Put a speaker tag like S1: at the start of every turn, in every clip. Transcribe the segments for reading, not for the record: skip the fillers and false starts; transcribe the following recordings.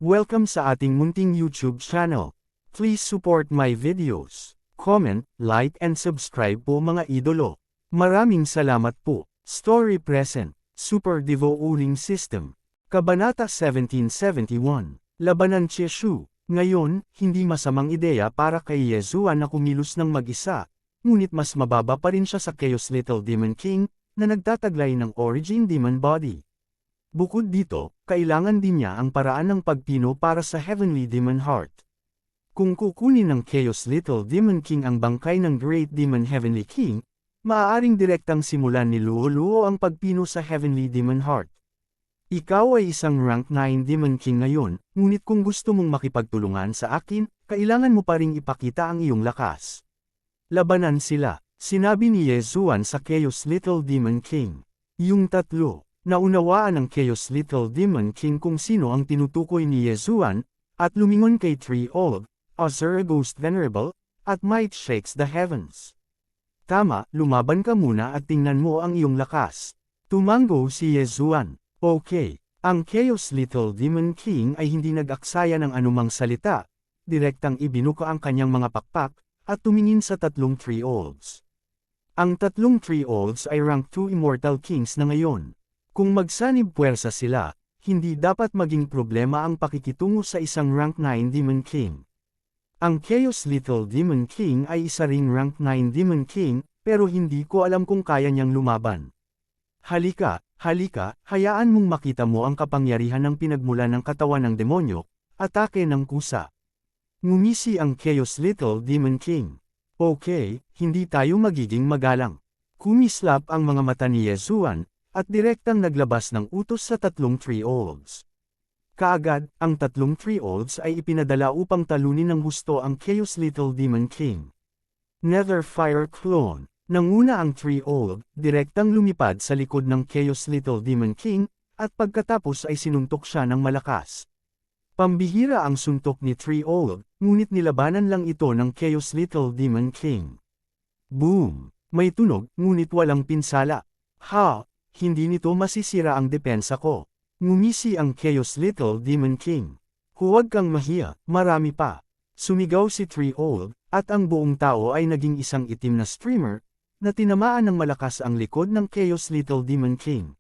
S1: Welcome sa ating munting YouTube channel. Please support my videos. Comment, like and subscribe po mga idolo. Maraming salamat po. Story present. Super Devo Uling System. Kabanata 1771. Labanan Cheshu. Ngayon, hindi masamang ideya para kay Yezuan na kumilos ng mag-isa, ngunit mas mababa pa rin siya sa Chaos Little Demon King, na nagtataglay ng Origin Demon Body. Bukod dito, kailangan din niya ang paraan ng pagpino para sa Heavenly Demon Heart. Kung kukunin ng Chaos Little Demon King ang bangkay ng Great Demon Heavenly King, maaaring direktang simulan ni Luo ang pagpino sa Heavenly Demon Heart. Ikaw ay isang rank 9 Demon King ngayon, ngunit kung gusto mong makipagtulungan sa akin, kailangan mo pa ring ipakita ang iyong lakas. Labanan sila, sinabi ni Yezuan sa Chaos Little Demon King. Yung tatlo. Naunawaan ng Chaos Little Demon King kung sino ang tinutukoy ni Yezuan, at lumingon kay Tree Old, Azure Ghost Venerable, at Might Shakes the Heavens. Tama, lumaban ka muna at tingnan mo ang iyong lakas. Tumango si Yezuan. Okay, ang Chaos Little Demon King ay hindi nag-aksaya ng anumang salita, direktang ibinuka ang kanyang mga pakpak, at tumingin sa tatlong Tree Olds. Ang tatlong Tree Olds ay rank 2 Immortal Kings na ngayon. Kung magsanib puwersa sila, hindi dapat maging problema ang pakikitungo sa isang rank 9 Demon King. Ang Chaos Little Demon King ay isa ring rank 9 Demon King, pero hindi ko alam kung kaya niyang lumaban. Halika, hayaan mong makita mo ang kapangyarihan ng pinagmulan ng katawan ng demonyo, atake ng kusa. Ngumisi ang Chaos Little Demon King. Okay, hindi tayo magiging magalang. Kumislap ang mga mata ni Yezuan, at direktang naglabas ng utos sa tatlong Tree Olds. Kaagad, ang tatlong Tree Olds ay ipinadala upang talunin ng husto ang Chaos Little Demon King. Nether Fire Clone. Nanguna ang Tree Old, direktang lumipad sa likod ng Chaos Little Demon King, at pagkatapos ay sinuntok siya ng malakas. Pambihira ang suntok ni Tree Old, ngunit nilabanan lang ito ng Chaos Little Demon King. Boom! May tunog, ngunit walang pinsala. Ha! Hindi nito masisira ang depensa ko. Ngumisi ang Chaos Little Demon King. Huwag kang mahiya, marami pa. Sumigaw si Tree Old, at ang buong tao ay naging isang itim na streamer, na tinamaan ng malakas ang likod ng Chaos Little Demon King.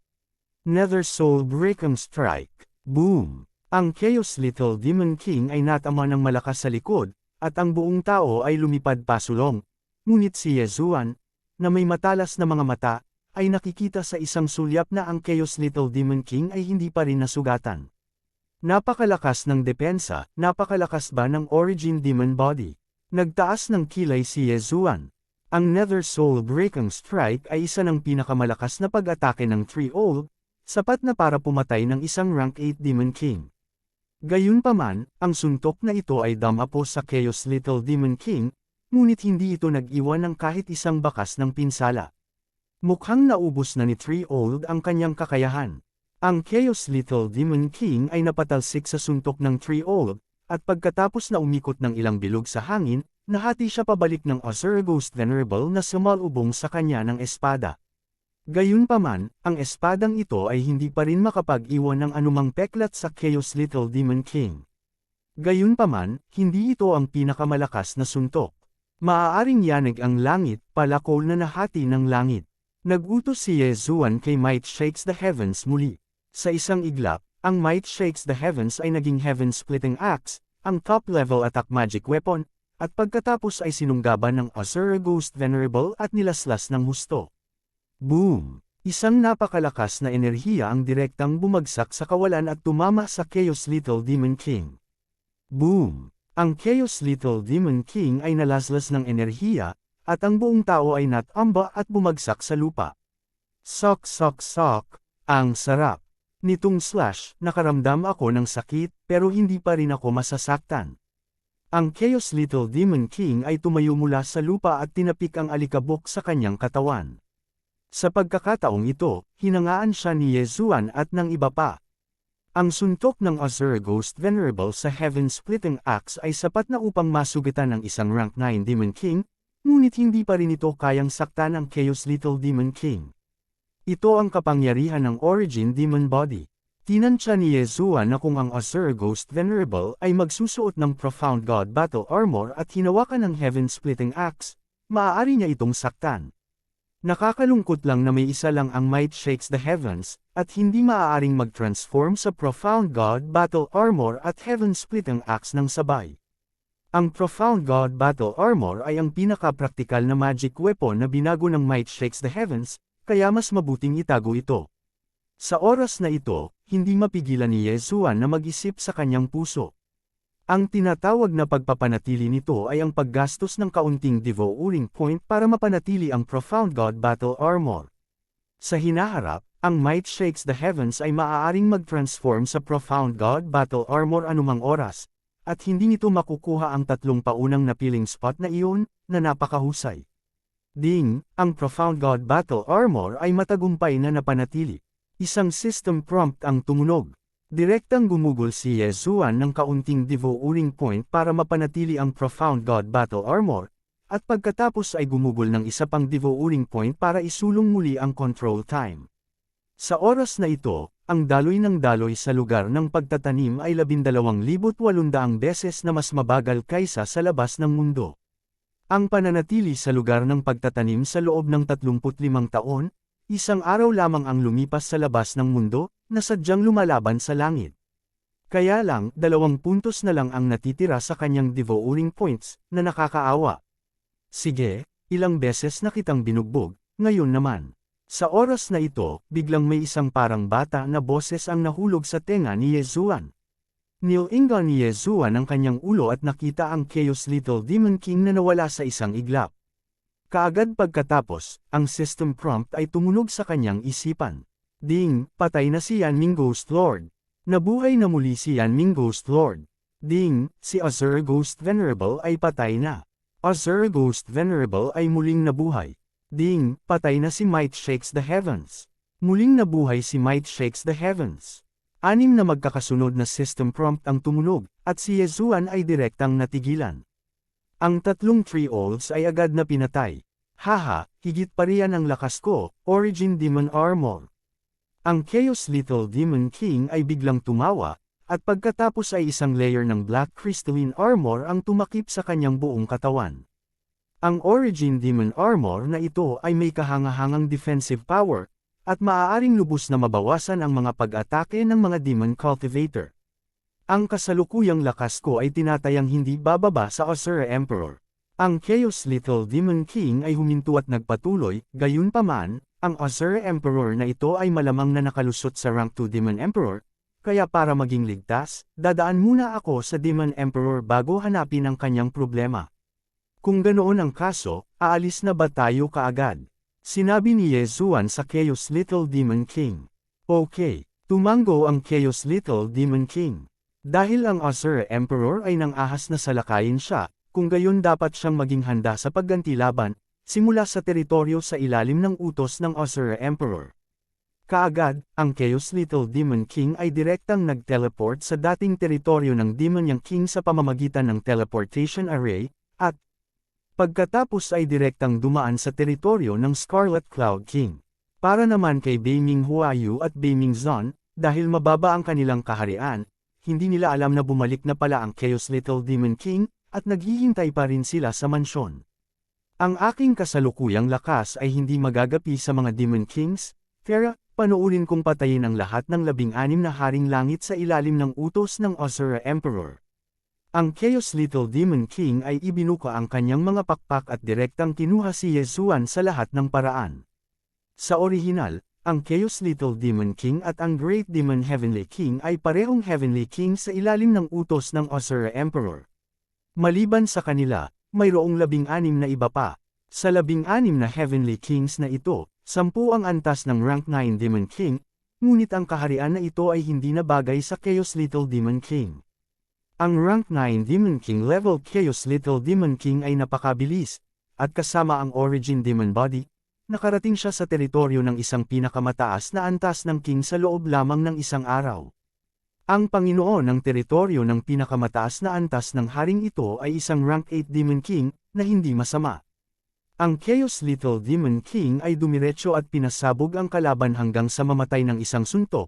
S1: Nether Soul Breaking Strike. Boom! Ang Chaos Little Demon King ay natama ng malakas sa likod, at ang buong tao ay lumipad pasulong. Ngunit si Yezuan, na may matalas na mga mata, ay nakikita sa isang sulyap na ang Chaos Little Demon King ay hindi pa rin nasugatan. Napakalakas ng depensa, napakalakas ba ng Origin Demon Body? Nagtaas ng kilay si Yezuan. Ang Nether Soul Breaking Strike ay isa ng pinakamalakas na pag-atake ng Tree Old, sapat na para pumatay ng isang rank 8 Demon King. Gayunpaman, ang suntok na ito ay damapo sa Chaos Little Demon King, ngunit hindi ito nag-iwan ng kahit isang bakas ng pinsala. Mukhang naubos na ni Tree Old ang kanyang kakayahan. Ang Chaos Little Demon King ay napatalsik sa suntok ng Tree Old, at pagkatapos na umikot ng ilang bilog sa hangin, nahati siya pabalik ng Azure Ghost Venerable na sumalubong sa kanya ng espada. Gayunpaman, ang espadang ito ay hindi pa rin makapag-iwan ng anumang peklat sa Chaos Little Demon King. Gayunpaman, hindi ito ang pinakamalakas na suntok. Maaaring yanig ang langit, palakol na nahati ng langit. Nagutos si Yezuan kay Might Shakes the Heavens muli. Sa isang iglap, ang Might Shakes the Heavens ay naging Heaven-Splitting Axe, ang top-level attack magic weapon, at pagkatapos ay sinunggaban ng Azure Ghost Venerable at nilaslas ng husto. Boom! Isang napakalakas na enerhiya ang direktang bumagsak sa kawalan at tumama sa Chaos Little Demon King. Boom! Ang Chaos Little Demon King ay nalaslas ng enerhiya, at ang buong tao ay natamba at bumagsak sa lupa. Sok! Ang sarap! Nitong slash, nakaramdam ako ng sakit, pero hindi pa rin ako masasaktan. Ang Chaos Little Demon King ay tumayo mula sa lupa at tinapik ang alikabok sa kanyang katawan. Sa pagkakataong ito, hinangaan siya ni Yezuan at ng iba pa. Ang suntok ng Azure Ghost Venerable sa Heaven-Splitting Axe ay sapat na upang masugatan ng isang rank 9 Demon King, ngunit hindi pa rin ito kayang saktan ang Chaos Little Demon King. Ito ang kapangyarihan ng Origin Demon Body. Tinansya ni Yesuan na kung ang Azure Ghost Venerable ay magsusuot ng Profound God Battle Armor at hinawakan ng Heaven-Splitting Axe, maaari niya itong saktan. Nakakalungkot lang na may isa lang ang Might Shakes the Heavens, at hindi maaaring mag-transform sa Profound God Battle Armor at Heaven-Splitting Axe ng sabay. Ang Profound God Battle Armor ay ang pinaka-praktikal na magic weapon na binago ng Might Shakes the Heavens, kaya mas mabuting itago ito. Sa oras na ito, hindi mapigilan ni Yesuan na mag-isip sa kanyang puso. Ang tinatawag na pagpapanatili nito ay ang paggastos ng kaunting devouring point para mapanatili ang Profound God Battle Armor. Sa hinaharap, ang Might Shakes the Heavens ay maaaring mag-transform sa Profound God Battle Armor anumang oras, at hindi nito makukuha ang tatlong paunang napiling spot na iyon, na napakahusay. Ding, ang Profound God Battle Armor ay matagumpay na napanatili. Isang system prompt ang tumunog. Direktang gumugol si Yesuan ng kaunting devouring point para mapanatili ang Profound God Battle Armor, at pagkatapos ay gumugol ng isa pang devouring point para isulong muli ang control time. Sa oras na ito, ang daloy ng daloy sa lugar ng pagtatanim ay 12,800 beses na mas mabagal kaysa sa labas ng mundo. Ang pananatili sa lugar ng pagtatanim sa loob ng 35 taon, isang araw lamang ang lumipas sa labas ng mundo, na sadyang lumalaban sa langit. Kaya lang, 2 puntos na lang ang natitira sa kanyang devouring points, na nakakaawa. Sige, ilang beses na kitang binugbog, ngayon naman. Sa oras na ito, biglang may isang parang bata na boses ang nahulog sa tenga ni Yesuan. Nilinga ni Yesuan ang kanyang ulo at nakita ang Chaos Little Demon King na nawala sa isang iglap. Kaagad pagkatapos, ang system prompt ay tumunog sa kanyang isipan. Ding, patay na si Yanming Ghost Lord. Nabuhay na muli si Yanming Ghost Lord. Ding, si Azure Ghost Venerable ay patay na. Azure Ghost Venerable ay muling nabuhay. Ding, patay na si Might Shakes the Heavens. Muling nabuhay si Might Shakes the Heavens. 6 na magkakasunod na system prompt ang tumunog, at si Yesuan ay direktang natigilan. Ang 3 3-olds ay agad na pinatay. Haha, higit pa riyan ang lakas ko, Origin Demon Armor. Ang Chaos Little Demon King ay biglang tumawa, at pagkatapos ay isang layer ng Black Crystalline Armor ang tumakip sa kanyang buong katawan. Ang Origin Demon Armor na ito ay may kahangahangang defensive power, at maaaring lubos na mabawasan ang mga pag-atake ng mga Demon Cultivator. Ang kasalukuyang lakas ko ay tinatayang hindi bababa sa Azure Emperor. Ang Chaos Little Demon King ay huminto at nagpatuloy, gayunpaman, ang Azure Emperor na ito ay malamang na nakalusot sa rank 2 Demon Emperor, kaya para maging ligtas, dadaan muna ako sa Demon Emperor bago hanapin ang kanyang problema. Kung ganoon ang kaso, aalis na ba tayo kaagad? Sinabi ni Yesuan sa Chaos Little Demon King. Okay, tumango ang Chaos Little Demon King. Dahil ang Azure Emperor ay nang ahas na salakayin siya, kung gayon dapat siyang maging handa sa pagganti laban, simula sa teritoryo sa ilalim ng utos ng Azure Emperor. Kaagad, ang Chaos Little Demon King ay direktang nag-teleport sa dating teritoryo ng Demon Yang King sa pamamagitan ng Teleportation Array, at pagkatapos ay direktang dumaan sa teritoryo ng Scarlet Cloud King. Para naman kay Beiming Huayu at Beiming Zon, dahil mababa ang kanilang kaharian, hindi nila alam na bumalik na pala ang Chaos Little Demon King, at naghihintay pa rin sila sa mansyon. Ang aking kasalukuyang lakas ay hindi magagapi sa mga Demon Kings, kaya panoorin kong patayin ang lahat ng 16 na haring langit sa ilalim ng utos ng Azure Emperor. Ang Chaos Little Demon King ay ibinuka ang kanyang mga pakpak at direktang kinuha si Yesuan sa lahat ng paraan. Sa orihinal, ang Chaos Little Demon King at ang Great Demon Heavenly King ay parehong Heavenly King sa ilalim ng utos ng Azure Emperor. Maliban sa kanila, mayroong 16 na iba pa. Sa 16 na Heavenly Kings na ito, 10 ang antas ng Rank 9 Demon King, ngunit ang kaharian na ito ay hindi na bagay sa Chaos Little Demon King. Ang Rank 9 Demon King level Chaos Little Demon King ay napakabilis, at kasama ang Origin Demon Body, nakarating siya sa teritoryo ng isang pinakamataas na antas ng King sa loob lamang ng isang araw. Ang Panginoon ng teritoryo ng pinakamataas na antas ng haring ito ay isang Rank 8 Demon King, na hindi masama. Ang Chaos Little Demon King ay dumiretso at pinasabog ang kalaban hanggang sa mamatay ng isang suntok,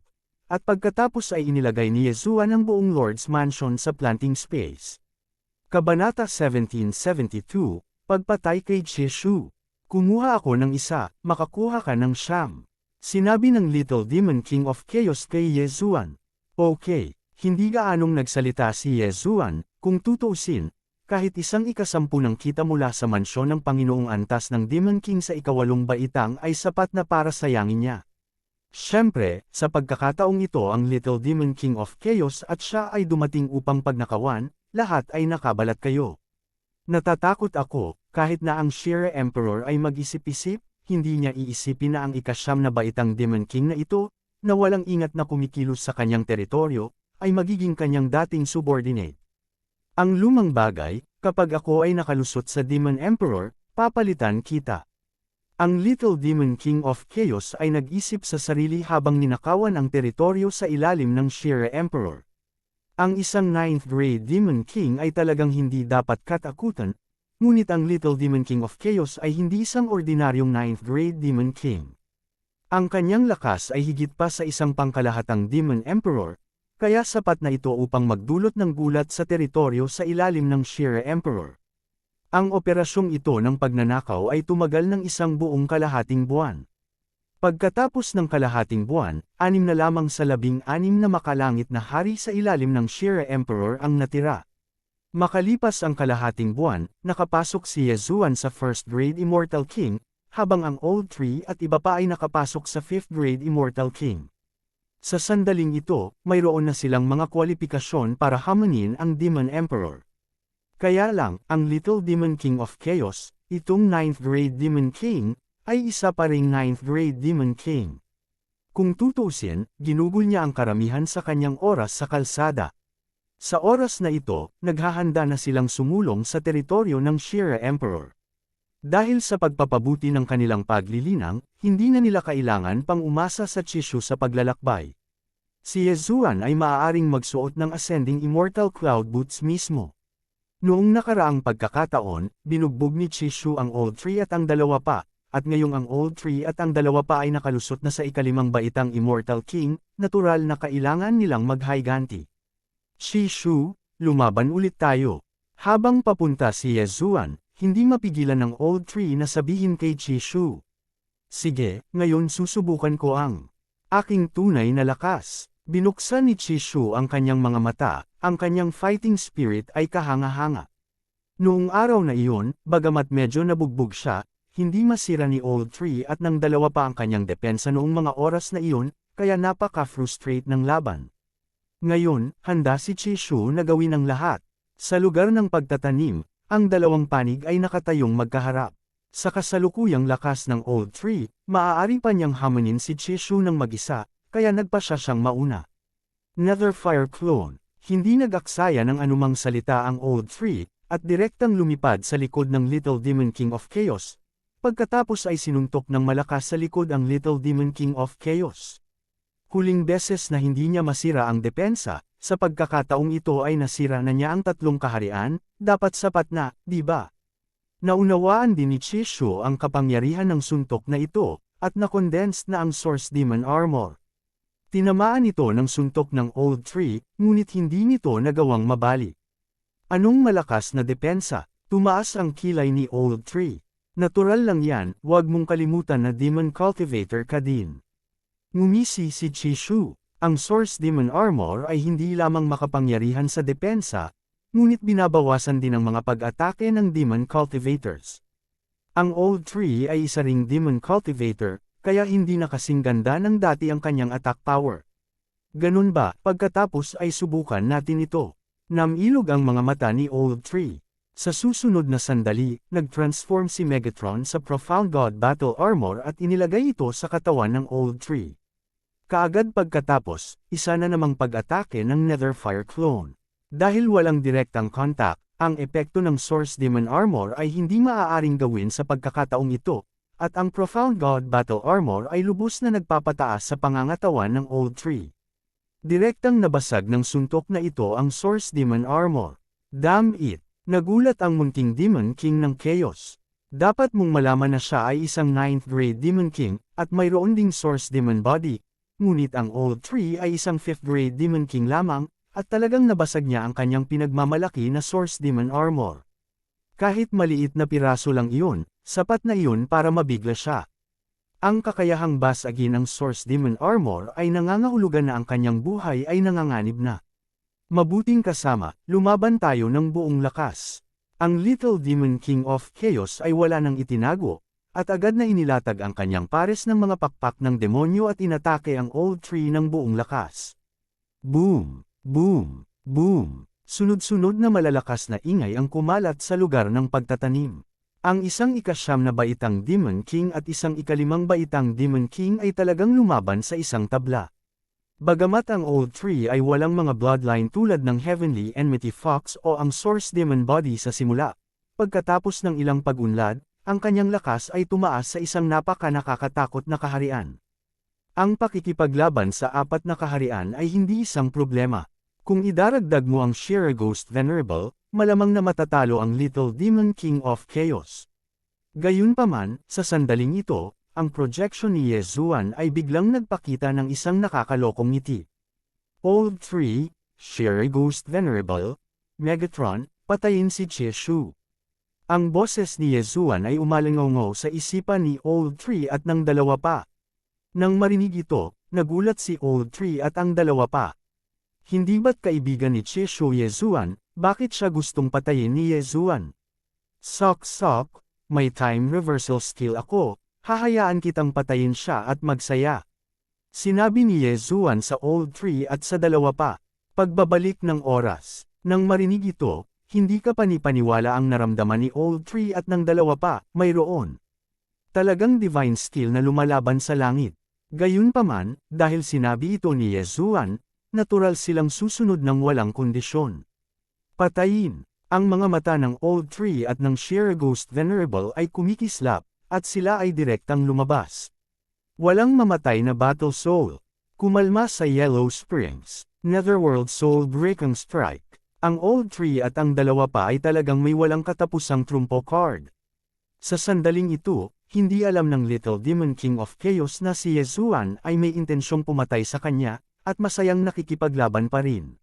S1: at pagkatapos ay inilagay ni Yezuan ang buong Lord's Mansion sa planting space. Kabanata 1772, Pagpatay kay Chishu. Kumuha ako ng isa, makakuha ka ng siyam. Sinabi ng Little Demon King of Chaos kay Yezuan. Okay, hindi gaanong nagsalita si Yezuan, kung tutuusin, kahit isang ikasampu ng kita mula sa mansyon ng Panginoong Antas ng Demon King sa ikawalong baitang ay sapat na para sayangin niya. Siyempre, sa pagkakataong ito ang Little Demon King of Chaos at siya ay dumating upang pagnakawan, lahat ay nakabalat kayo. Natatakot ako, kahit na ang Shire Emperor ay mag-isip-isip, hindi niya iisipin na ang ikasyam na baitang Demon King na ito, na walang ingat na kumikilos sa kanyang teritoryo, ay magiging kanyang dating subordinate. Ang lumang bagay, kapag ako ay nakalusot sa Demon Emperor, papalitan kita. Ang Little Demon King of Chaos ay nag-isip sa sarili habang ninakawan ang teritoryo sa ilalim ng Shire Emperor. Ang isang 9th grade Demon King ay talagang hindi dapat katakutan, ngunit ang Little Demon King of Chaos ay hindi isang ordinaryong 9th grade Demon King. Ang kanyang lakas ay higit pa sa isang pangkalahatang Demon Emperor, kaya sapat na ito upang magdulot ng gulat sa teritoryo sa ilalim ng Shire Emperor. Ang operasyong ito ng pagnanakaw ay tumagal ng isang buong kalahating buwan. Pagkatapos ng kalahating buwan, 6 na lamang sa 16 na makalangit na hari sa ilalim ng Shire Emperor ang natira. Makalipas ang kalahating buwan, nakapasok si Yezuan sa 1st grade Immortal King, habang ang Old Tree at iba pa ay nakapasok sa 5th grade Immortal King. Sa sandaling ito, mayroon na silang mga kwalifikasyon para hamanin ang Demon Emperor. Kaya lang, ang Little Demon King of Chaos, itong 9th grade Demon King, ay isa pa ring 9th grade Demon King. Kung tutuusin, ginugol niya ang karamihan sa kanyang oras sa kalsada. Sa oras na ito, naghahanda na silang sumulong sa teritoryo ng Shire Emperor. Dahil sa pagpapabuti ng kanilang paglilinang, hindi na nila kailangan pang umasa sa Chishu sa paglalakbay. Si Yezuan ay maaaring magsuot ng Ascending Immortal Cloud Boots mismo. Noong nakaraang pagkakataon, binugbog ni Chishu ang Old Tree at ang dalawa pa, at ngayong ang Old Tree at ang dalawa pa ay nakalusot na sa ikalimang baitang Immortal King, natural na kailangan nilang maghiganti. Chishu, lumaban ulit tayo. Habang papunta si Yezuan, hindi mapigilan ng Old Tree na sabihin kay Chishu. Sige, ngayon susubukan ko ang aking tunay na lakas. Binuksan ni Chishu ang kanyang mga mata, ang kanyang fighting spirit ay kahanga-hanga. Noong araw na iyon, bagamat medyo nabugbog siya, hindi masira ni Old Tree at ng dalawa pa ang kanyang depensa noong mga oras na iyon, kaya napaka-frustrate ng laban. Ngayon, handa si Chishu na gawin ang lahat. Sa lugar ng pagtatanim, ang dalawang panig ay nakatayong magkaharap. Sa kasalukuyang lakas ng Old Tree, maaari pa niyang hamanin si Chishu ng mag-isa, kaya nagpasya siyang mauna. Netherfire Clone. Hindi nag-aksaya ng anumang salita ang Old Tree, at direktang lumipad sa likod ng Little Demon King of Chaos. Pagkatapos ay sinuntok ng malakas sa likod ang Little Demon King of Chaos. Huling beses na hindi niya masira ang depensa, sa pagkakataong ito ay nasira na niya ang 3 kaharian, dapat sapat na, di ba? Naunawaan din ni Chishu ang kapangyarihan ng suntok na ito, at na-condensed na ang Source Demon Armor. Tinamaan ito ng suntok ng Old Tree, ngunit hindi nito nagawang mabali. Anong malakas na depensa? Tumaas ang kilay ni Old Tree. Natural lang yan, huwag mong kalimutan na Demon Cultivator ka din. Ngumisi si Chishu. Ang Source Demon Armor ay hindi lamang makapangyarihan sa depensa, ngunit binabawasan din ang mga pag-atake ng Demon Cultivators. Ang Old Tree ay isa ring Demon Cultivator, kaya hindi na kasing ganda ng dati ang kanyang attack power. Ganun ba, pagkatapos ay subukan natin ito. Namilog ang mga mata ni Old Tree. Sa susunod na sandali, nag-transform si Megatron sa Profound God Battle Armor at inilagay ito sa katawan ng Old Tree. Kaagad pagkatapos, isa na namang pag-atake ng Netherfire Clone. Dahil walang direktang contact, ang epekto ng Source Demon Armor ay hindi maaaring gawin sa pagkakataong ito, at ang Profound God Battle Armor ay lubos na nagpapataas sa pangangatawan ng Old Tree. Direktang nabasag ng suntok na ito ang Source Demon Armor. Damn it! Nagulat ang munting Demon King ng Chaos. Dapat mong malaman na siya ay isang 9th grade Demon King, at mayroon ding Source Demon Body, ngunit ang Old Tree ay isang 5th grade Demon King lamang, at talagang nabasag niya ang kanyang pinagmamalaki na Source Demon Armor. Kahit maliit na piraso lang iyon, sapat na iyon para mabigla siya. Ang kakayahang basagin ang Source Demon Armor ay nangangahulugan na ang kanyang buhay ay nanganganib na. Mabuting kasama, lumaban tayo ng buong lakas. Ang Little Demon King of Chaos ay wala nang itinago, at agad na inilatag ang kanyang pares ng mga pakpak ng demonyo at inatake ang Old Tree ng buong lakas. Boom! Boom! Boom! Sunod-sunod na malalakas na ingay ang kumalat sa lugar ng pagtatanim. Ang isang ika-9 na baitang Demon King at isang ika-5 baitang Demon King ay talagang lumaban sa isang tabla. Bagamat ang Old Tree ay walang mga bloodline tulad ng Heavenly Enmity Fox o ang Source Demon Body sa simula, pagkatapos ng ilang pag-unlad, ang kanyang lakas ay tumaas sa isang napaka-nakakatakot na kaharian. Ang pakikipaglaban sa 4 na kaharian ay hindi isang problema. Kung idaragdag mo ang Shira Ghost Venerable, malamang na matatalo ang Little Demon King of Chaos. Gayunpaman, sa sandaling ito, ang projection ni Yezuan ay biglang nagpakita ng isang nakakalokong ngiti. Old Tree, Shira Ghost Venerable, Megatron, patayin si Chishu. Ang boses ni Yezuan ay umalingaw sa isipan ni Old Tree at ng dalawa pa. Nang marinig ito, nagulat si Old Tree at ang dalawa pa. Hindi ba't kaibigan ni Chishu Yezuan, bakit siya gustong patayin ni Yezuan? Sok, may time reversal skill ako, hahayaan kitang patayin siya at magsaya. Sinabi ni Yezuan sa Old Tree at sa dalawa pa. Pagbabalik ng oras. Nang marinig ito, hindi ka panipaniwala ang naramdaman ni Old Tree at ng dalawa pa, mayroon. Talagang divine skill na lumalaban sa langit. Gayunpaman, dahil sinabi ito ni Yezuan, natural silang susunod ng walang kondisyon. Patayin. Ang mga mata ng Old Tree at ng Shira Ghost Venerable ay kumikislap, at sila ay direktang lumabas. Walang mamatay na Battle Soul. Kumalma sa Yellow Springs. Netherworld Soul Breaking Strike. Ang Old Tree at ang dalawa pa ay talagang may walang katapusang trumpo card. Sa sandaling ito, hindi alam ng Little Demon King of Chaos na si Yezuan ay may intensyong pumatay sa kanya, at masayang nakikipaglaban pa rin.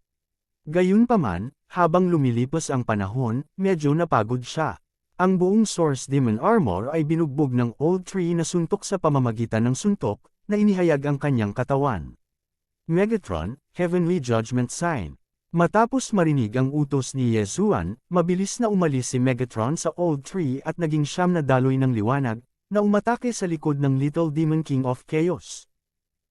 S1: Gayunpaman, habang lumilipas ang panahon, medyo napagod siya. Ang buong Source Demon Armor ay binugbog ng Old Tree na suntok sa pamamagitan ng suntok, na inihayag ang kanyang katawan. Megatron, Heavenly Judgment Sign. Matapos marinig ang utos ni Yezuan, mabilis na umalis si Megatron sa Old Tree at naging siyam na daloy ng liwanag, na umatake sa likod ng Little Demon King of Chaos.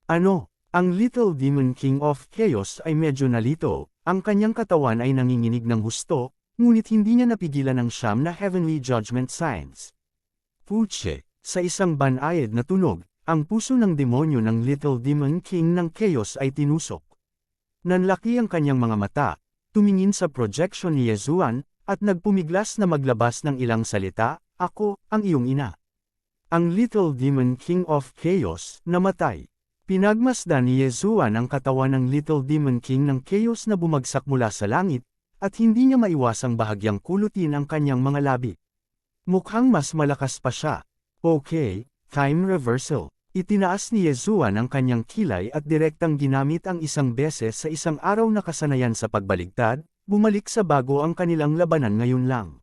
S1: Ano? Ang Little Demon King of Chaos ay medyo nalito, ang kanyang katawan ay nanginginig ng husto, ngunit hindi niya napigilan ang siyam na Heavenly Judgment Signs. Puche, sa isang banayad na tunog, ang puso ng demonyo ng Little Demon King ng Chaos ay tinusok. Nanlaki ang kanyang mga mata, tumingin sa projection ni Yezuan, at nagpumiglas na maglabas ng ilang salita, "Ako, ang iyong ina." Ang Little Demon King of Chaos, namatay. Pinagmasdan ni Yezuan ang katawan ng Little Demon King ng Chaos na bumagsak mula sa langit, at hindi niya maiwasang bahagyang kulutin ang kanyang mga labi. Mukhang mas malakas pa siya. Okay, time reversal. Itinaas ni Yezuan ang kanyang kilay at direktang ginamit ang isang beses sa isang araw na kasanayan sa pagbaligtad, bumalik sa bago ang kanilang labanan ngayon lang.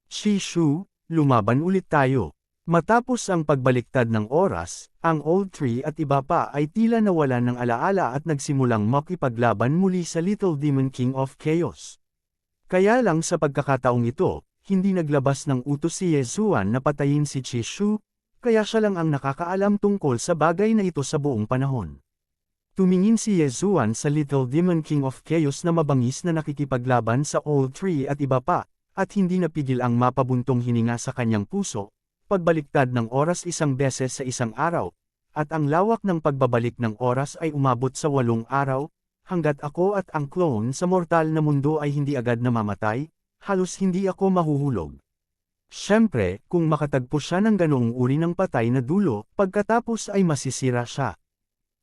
S1: Chishu, lumaban ulit tayo. Matapos ang pagbaliktad ng oras, ang Old Tree at iba pa ay tila nawalan ng alaala at nagsimulang makipaglaban muli sa Little Demon King of Chaos. Kaya lang sa pagkakataong ito, hindi naglabas ng utos si Yezuan na patayin si Chishu, kaya siya lang ang nakakaalam tungkol sa bagay na ito sa buong panahon. Tumingin si Yezuan sa Little Demon King of Chaos na mabangis na nakikipaglaban sa Old Tree at iba pa, at hindi napigil ang mapabuntong hininga sa kanyang puso. Pagbaliktad ng oras isang beses sa isang araw, at ang lawak ng pagbabalik ng oras ay umabot sa 8 araw, hanggat ako at ang clone sa mortal na mundo ay hindi agad namamatay, halos hindi ako mahuhulog. Siyempre, kung makatagpo siya ng ganoong uri ng patay na dulo, pagkatapos ay masisira siya.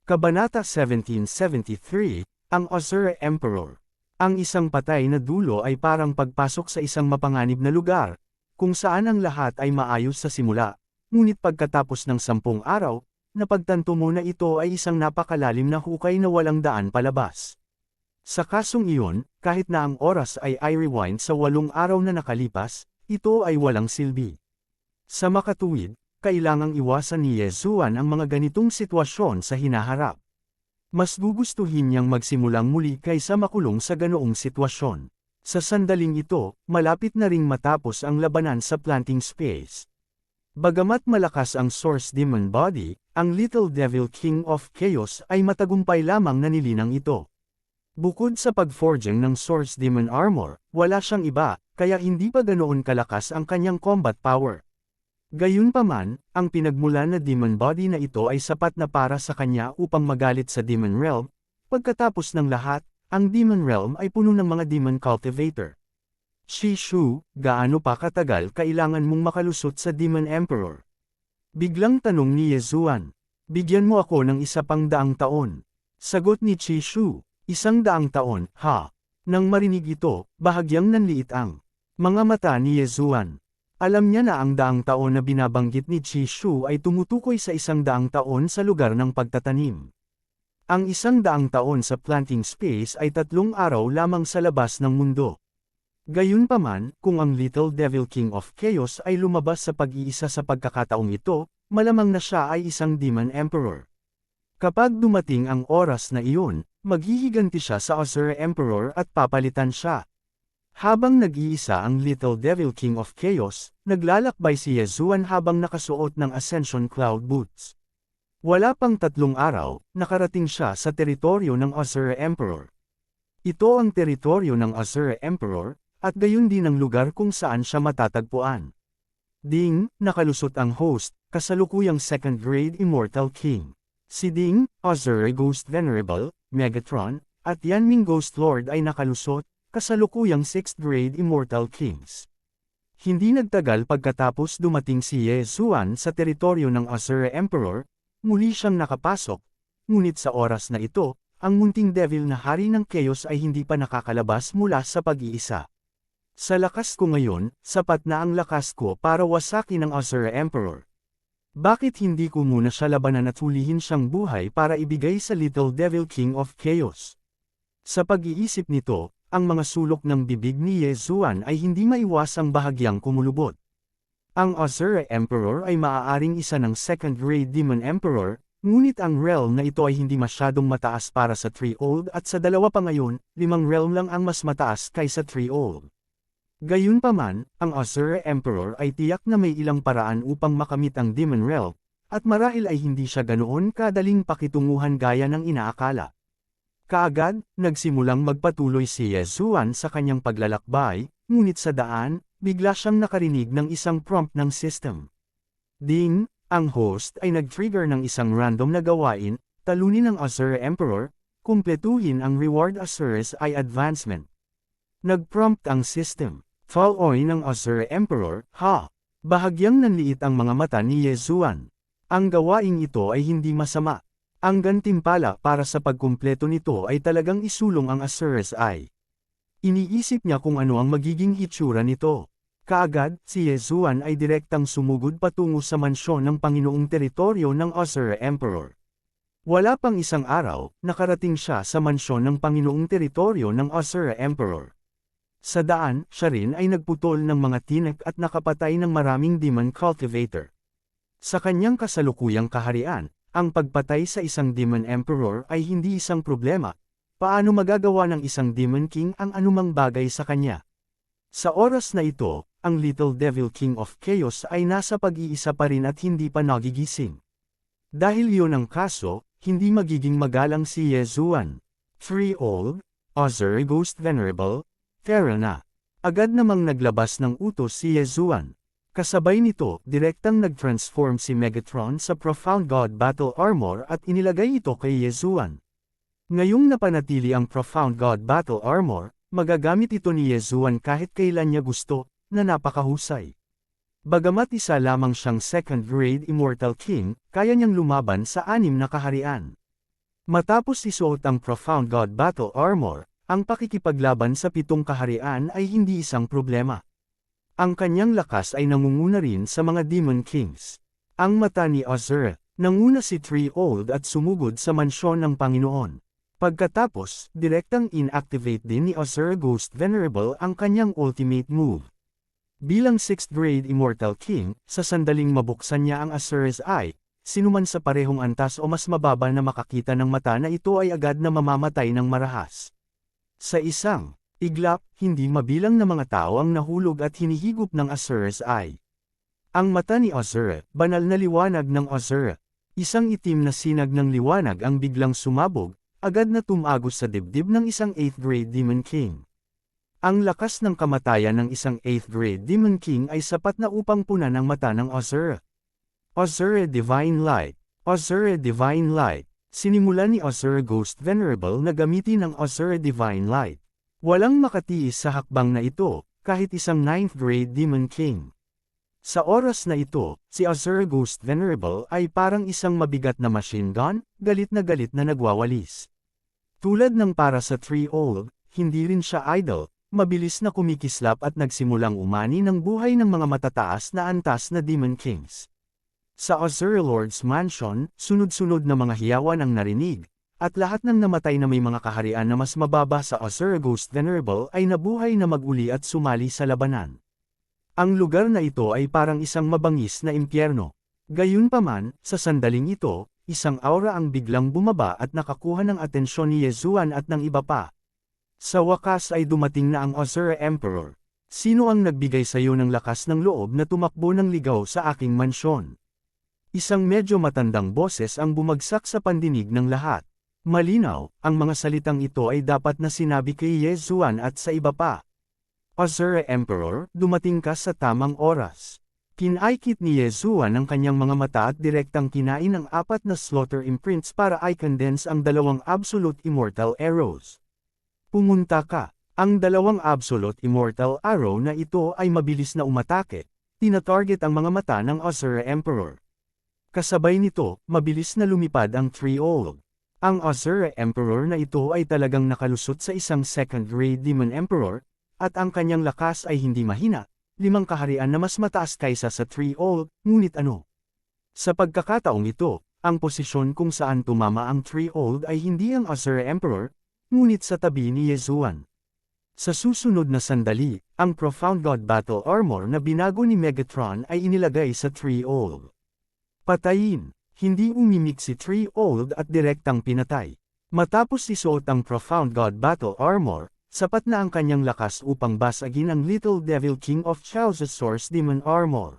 S1: Kabanata 1773, ang Azure Emperor. Ang isang patay na dulo ay parang pagpasok sa isang mapanganib na lugar, kung saan ang lahat ay maayos sa simula, ngunit pagkatapos ng 10 araw, napagtanto mo na ito ay isang napakalalim na hukay na walang daan palabas. Sa kasong iyon, kahit na ang oras ay i-rewind sa 8 araw na nakalipas, ito ay walang silbi. Sa makatuwid, kailangang iwasan ni Yesuan ang mga ganitong sitwasyon sa hinaharap. Mas gugustuhin niyang magsimulang muli kaysa makulong sa ganoong sitwasyon. Sa sandaling ito, malapit na ring matapos ang labanan sa planting space. Bagamat malakas ang Source Demon Body, ang Little Devil King of Chaos ay matagumpay lamang na nilinang ito. Bukod sa pag-forging ng Source Demon Armor, wala siyang iba, kaya hindi pa ganoon kalakas ang kanyang combat power. Gayunpaman, ang pinagmulan na Demon Body na ito ay sapat na para sa kanya upang magalit sa Demon Realm. Pagkatapos ng lahat, ang Demon Realm ay puno ng mga Demon Cultivator. Shishu, gaano pa katagal kailangan mong makalusot sa Demon Emperor? Biglang tanong ni Yesuan. Bigyan mo ako ng 100 taon. Sagot ni Shishu, 100 taon, ha? Nang marinig ito, bahagyang nanliit ang mga mata ni Yesuan. Alam niya na ang 100 taon na binabanggit ni Shishu ay tumutukoy sa 100 taon sa lugar ng pagtatanim. Ang 100 taon sa planting space ay 3 araw lamang sa labas ng mundo. Gayunpaman, kung ang Little Devil King of Chaos ay lumabas sa pag-iisa sa pagkakataong ito, malamang na siya ay isang Demon Emperor. Kapag dumating ang oras na iyon, maghihiganti siya sa Azure Emperor at papalitan siya. Habang nag-iisa ang Little Devil King of Chaos, naglalakbay si Yesuan habang nakasuot ng Ascension Cloud Boots. Wala pang 3 araw, nakarating siya sa teritoryo ng Azure Emperor. Ito ang teritoryo ng Azure Emperor, at gayon din ang lugar kung saan siya matatagpuan. Ding, nakalusot ang host, kasalukuyang 2nd grade Immortal King. Si Ding, Azure Ghost Venerable, Megatron, at Yanming Ghost Lord ay nakalusot, kasalukuyang 6th grade Immortal Kings. Hindi nagtagal pagkatapos dumating si Yesuan sa teritoryo ng Azure Emperor, muli siyang nakapasok, ngunit sa oras na ito, ang munting devil na hari ng Chaos ay hindi pa nakakalabas mula sa pag-iisa. Sa lakas ko ngayon, sapat na ang lakas ko para wasakin ang Azure Emperor. Bakit hindi ko muna siya labanan at hulihin siyang buhay para ibigay sa Little Devil King of Chaos? Sa pag-iisip nito, ang mga sulok ng bibig ni Yesuan ay hindi maiwasang bahagyang kumulubot. Ang Azure Emperor ay maaaring isa ng 2nd grade Demon Emperor, ngunit ang realm na ito ay hindi masyadong mataas para sa 3-old at sa 2 pa ngayon, 5 realm lang ang mas mataas kaysa 3-old. Gayunpaman, ang Azure Emperor ay tiyak na may ilang paraan upang makamit ang Demon Realm, at marahil ay hindi siya ganoon kadaling pakitunguhan gaya ng inaakala. Kaagad, nagsimulang magpatuloy si Yesuan sa kanyang paglalakbay, ngunit sa daan, bigla siyang nakarinig ng isang prompt ng system. Ding, ang host ay nag-trigger ng isang random na gawain, talunin ang Azure Emperor, kumpletuhin ang reward Azure's Eye Advancement. Nag-prompt ang system. Fall-oy ng Azure Emperor, ha? Bahagyang nanliit ang mga mata ni Yesuan. Ang gawaing ito ay hindi masama. Ang gantimpala para sa pagkumpleto nito ay talagang isulong ang Azure's Eye. Iniisip niya kung ano ang magiging hitsura nito. Kaagad, si Yesuan ay direktang sumugod patungo sa mansyon ng Panginoong teritoryo ng Azure Emperor. Wala pang 1 araw, nakarating siya sa mansyon ng Panginoong teritoryo ng Azure Emperor. Sa daan, siya rin ay nagputol ng mga tinik at nakapatay ng maraming Demon Cultivator. Sa kanyang kasalukuyang kaharian, ang pagpatay sa isang Demon Emperor ay hindi isang problema. Paano magagawa ng isang Demon King ang anumang bagay sa kanya? Sa oras na ito, ang Little Devil King of Chaos ay nasa pag-iisa pa rin at hindi pa nagigising. Dahil iyon ang kaso, hindi magiging magalang si Yesuan. 3-old, Azure Ghost Venerable, Tara na. Agad namang naglabas ng utos si Yesuan. Kasabay nito, direktang nag-transform si Megatron sa Profound God Battle Armor at inilagay ito kay Yesuan. Ngayong napanatili ang Profound God Battle Armor, magagamit ito ni Yesuan kahit kailan niya gusto, na napakahusay. Bagamat isa lamang siyang 2nd grade Immortal King, kaya niyang lumaban sa 6 na kaharian. Matapos isuot ang Profound God Battle Armor, ang pakikipaglaban sa 7 kaharian ay hindi isang problema. Ang kanyang lakas ay nangunguna rin sa mga Demon Kings. Ang mata ni Azure, Nanguna si Treeold at sumugod sa mansyon ng Panginoon. Pagkatapos, direktang inactivate din ni Azure Ghost Venerable ang kanyang ultimate move. Bilang 6th grade Immortal King, sa sandaling mabuksan niya ang Azure's Eye, sinuman sa parehong antas o mas mababa na makakita ng mata na ito ay agad na mamamatay ng marahas. Sa isang iglap, hindi mabilang na mga tao ang nahulog at hinihigop ng Azure's Eye. Ang mata ni Azure, banal na liwanag ng Azure. Isang itim na sinag ng liwanag ang biglang sumabog, agad na tumagos sa dibdib ng isang 8th grade Demon King. Ang lakas ng kamatayan ng isang 8th grade Demon King ay sapat na upang punan ang mata ng Azure. Azure Divine Light. Azure Divine Light. Sinimula ni Azure Ghost Venerable na gamitin ang Azure Divine Light. Walang makatiis sa hakbang na ito, kahit isang 9th grade Demon King. Sa oras na ito, si Azure Ghost Venerable ay parang isang mabigat na machine gun, galit na nagwawalis. Tulad ng para sa Treeold, hindi rin siya idle, mabilis na kumikislap at nagsimulang umani ng buhay ng mga matataas na antas na Demon Kings. Sa Azure Lord's Mansion, sunod-sunod na mga hiyawan ang narinig, at lahat ng namatay na may mga kaharian na mas mababa sa Azure Ghost Venerable ay nabuhay na mag-uli at sumali sa labanan. Ang lugar na ito ay parang isang mabangis na impyerno. Gayunpaman, sa sandaling ito, isang aura ang biglang bumaba at nakakuha ng atensyon ni Yezuan at ng iba pa. Sa wakas ay dumating na ang Azure Emperor. Sino ang nagbigay sa iyo ng lakas ng loob na tumakbo ng ligaw sa aking mansyon? Isang medyo matandang boses ang bumagsak sa pandinig ng lahat. Malinaw, ang mga salitang ito ay dapat na sinabi kay Yezuan at sa iba pa. Azure Emperor, dumating ka sa tamang oras. Kinaikit ni Yezuan ang kanyang mga mata at direktang kinain ang 4 na slaughter imprints para i-condense ang 2 absolute immortal arrows. Pumunta ka. Ang 2 absolute immortal arrow na ito ay mabilis na umatake. Tina-target ang mga mata ng Azure Emperor. Kasabay nito, mabilis na lumipad ang Treeold. Ang Azure Emperor na ito ay talagang nakalusot sa isang 2nd grade Demon Emperor, at ang kanyang lakas ay hindi mahina, 5 kaharian na mas mataas kaysa sa Treeold, ngunit ano? Sa pagkakataong ito, ang posisyon kung saan tumama ang Treeold ay hindi ang Azure Emperor, ngunit sa tabi ni Yezuan. Sa susunod na sandali, ang Profound God Battle Armor na binago ni Megatron ay inilagay sa Treeold. Patayin. Hindi umimik si Treeold at direktang pinatay. Matapos isuot ang Profound God Battle Armor, sapat na ang kanyang lakas upang basagin ang Little Devil King of Chaos' Source Demon Armor.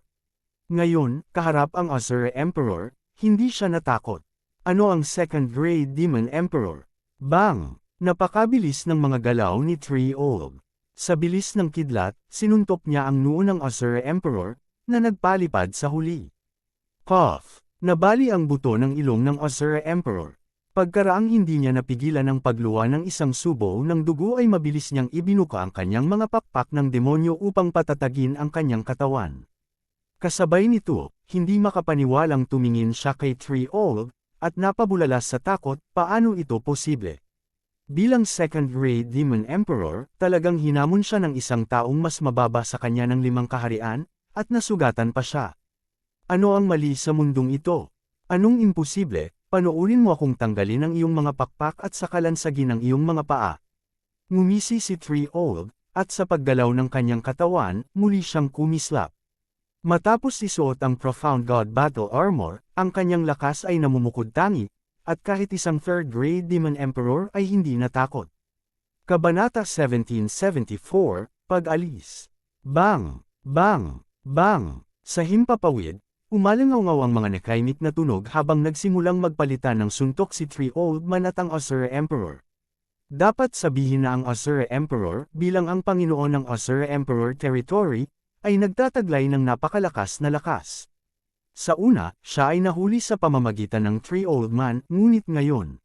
S1: Ngayon, kaharap ang Azure Emperor, hindi siya natakot. Ano ang 2nd grade Demon Emperor? Bang! Napakabilis ng mga galaw ni Treeold. Sa bilis ng kidlat, sinuntok niya ang noo ng Azure Emperor, na nagpalipad sa huli. Cough! Nabali ang buto ng ilong ng Azure Emperor. Pagkaraang hindi niya napigilan ang pagluwa ng isang subo ng dugo ay mabilis niyang ibinuka ang kanyang mga pakpak ng demonyo upang patatagin ang kanyang katawan. Kasabay nito, hindi makapaniwalang tumingin siya kay Treeold, at napabulala sa takot, paano ito posible? Bilang 2nd grade Demon Emperor, talagang hinamon siya ng isang taong mas mababa sa kanya ng 5 kaharian, at nasugatan pa siya. Ano ang mali sa mundong ito? Anong imposible? Panoorin mo akong tanggalin ang iyong mga pakpak at sakalansagin ang iyong mga paa. Ngumisi si Treeold, at sa paggalaw ng kanyang katawan, muli siyang kumislap. Matapos isuot ang Profound God Battle Armor, ang kanyang lakas ay namumukod-tangi, at kahit isang 3rd grade Demon Emperor ay hindi natakot. Kabanata 1774, Pag-alis. Bang! Bang! Bang! Sa himpapawid, umalangaw ang mga nakaimik na tunog habang nagsimulang magpalitan ng suntok si Treeold man at ang Azure Emperor. Dapat sabihin na ang Azure Emperor, bilang ang Panginoon ng Azure Emperor Territory, ay nagtataglay ng napakalakas na lakas. Sa una, siya ay nahuli sa pamamagitan ng Treeold man, ngunit ngayon.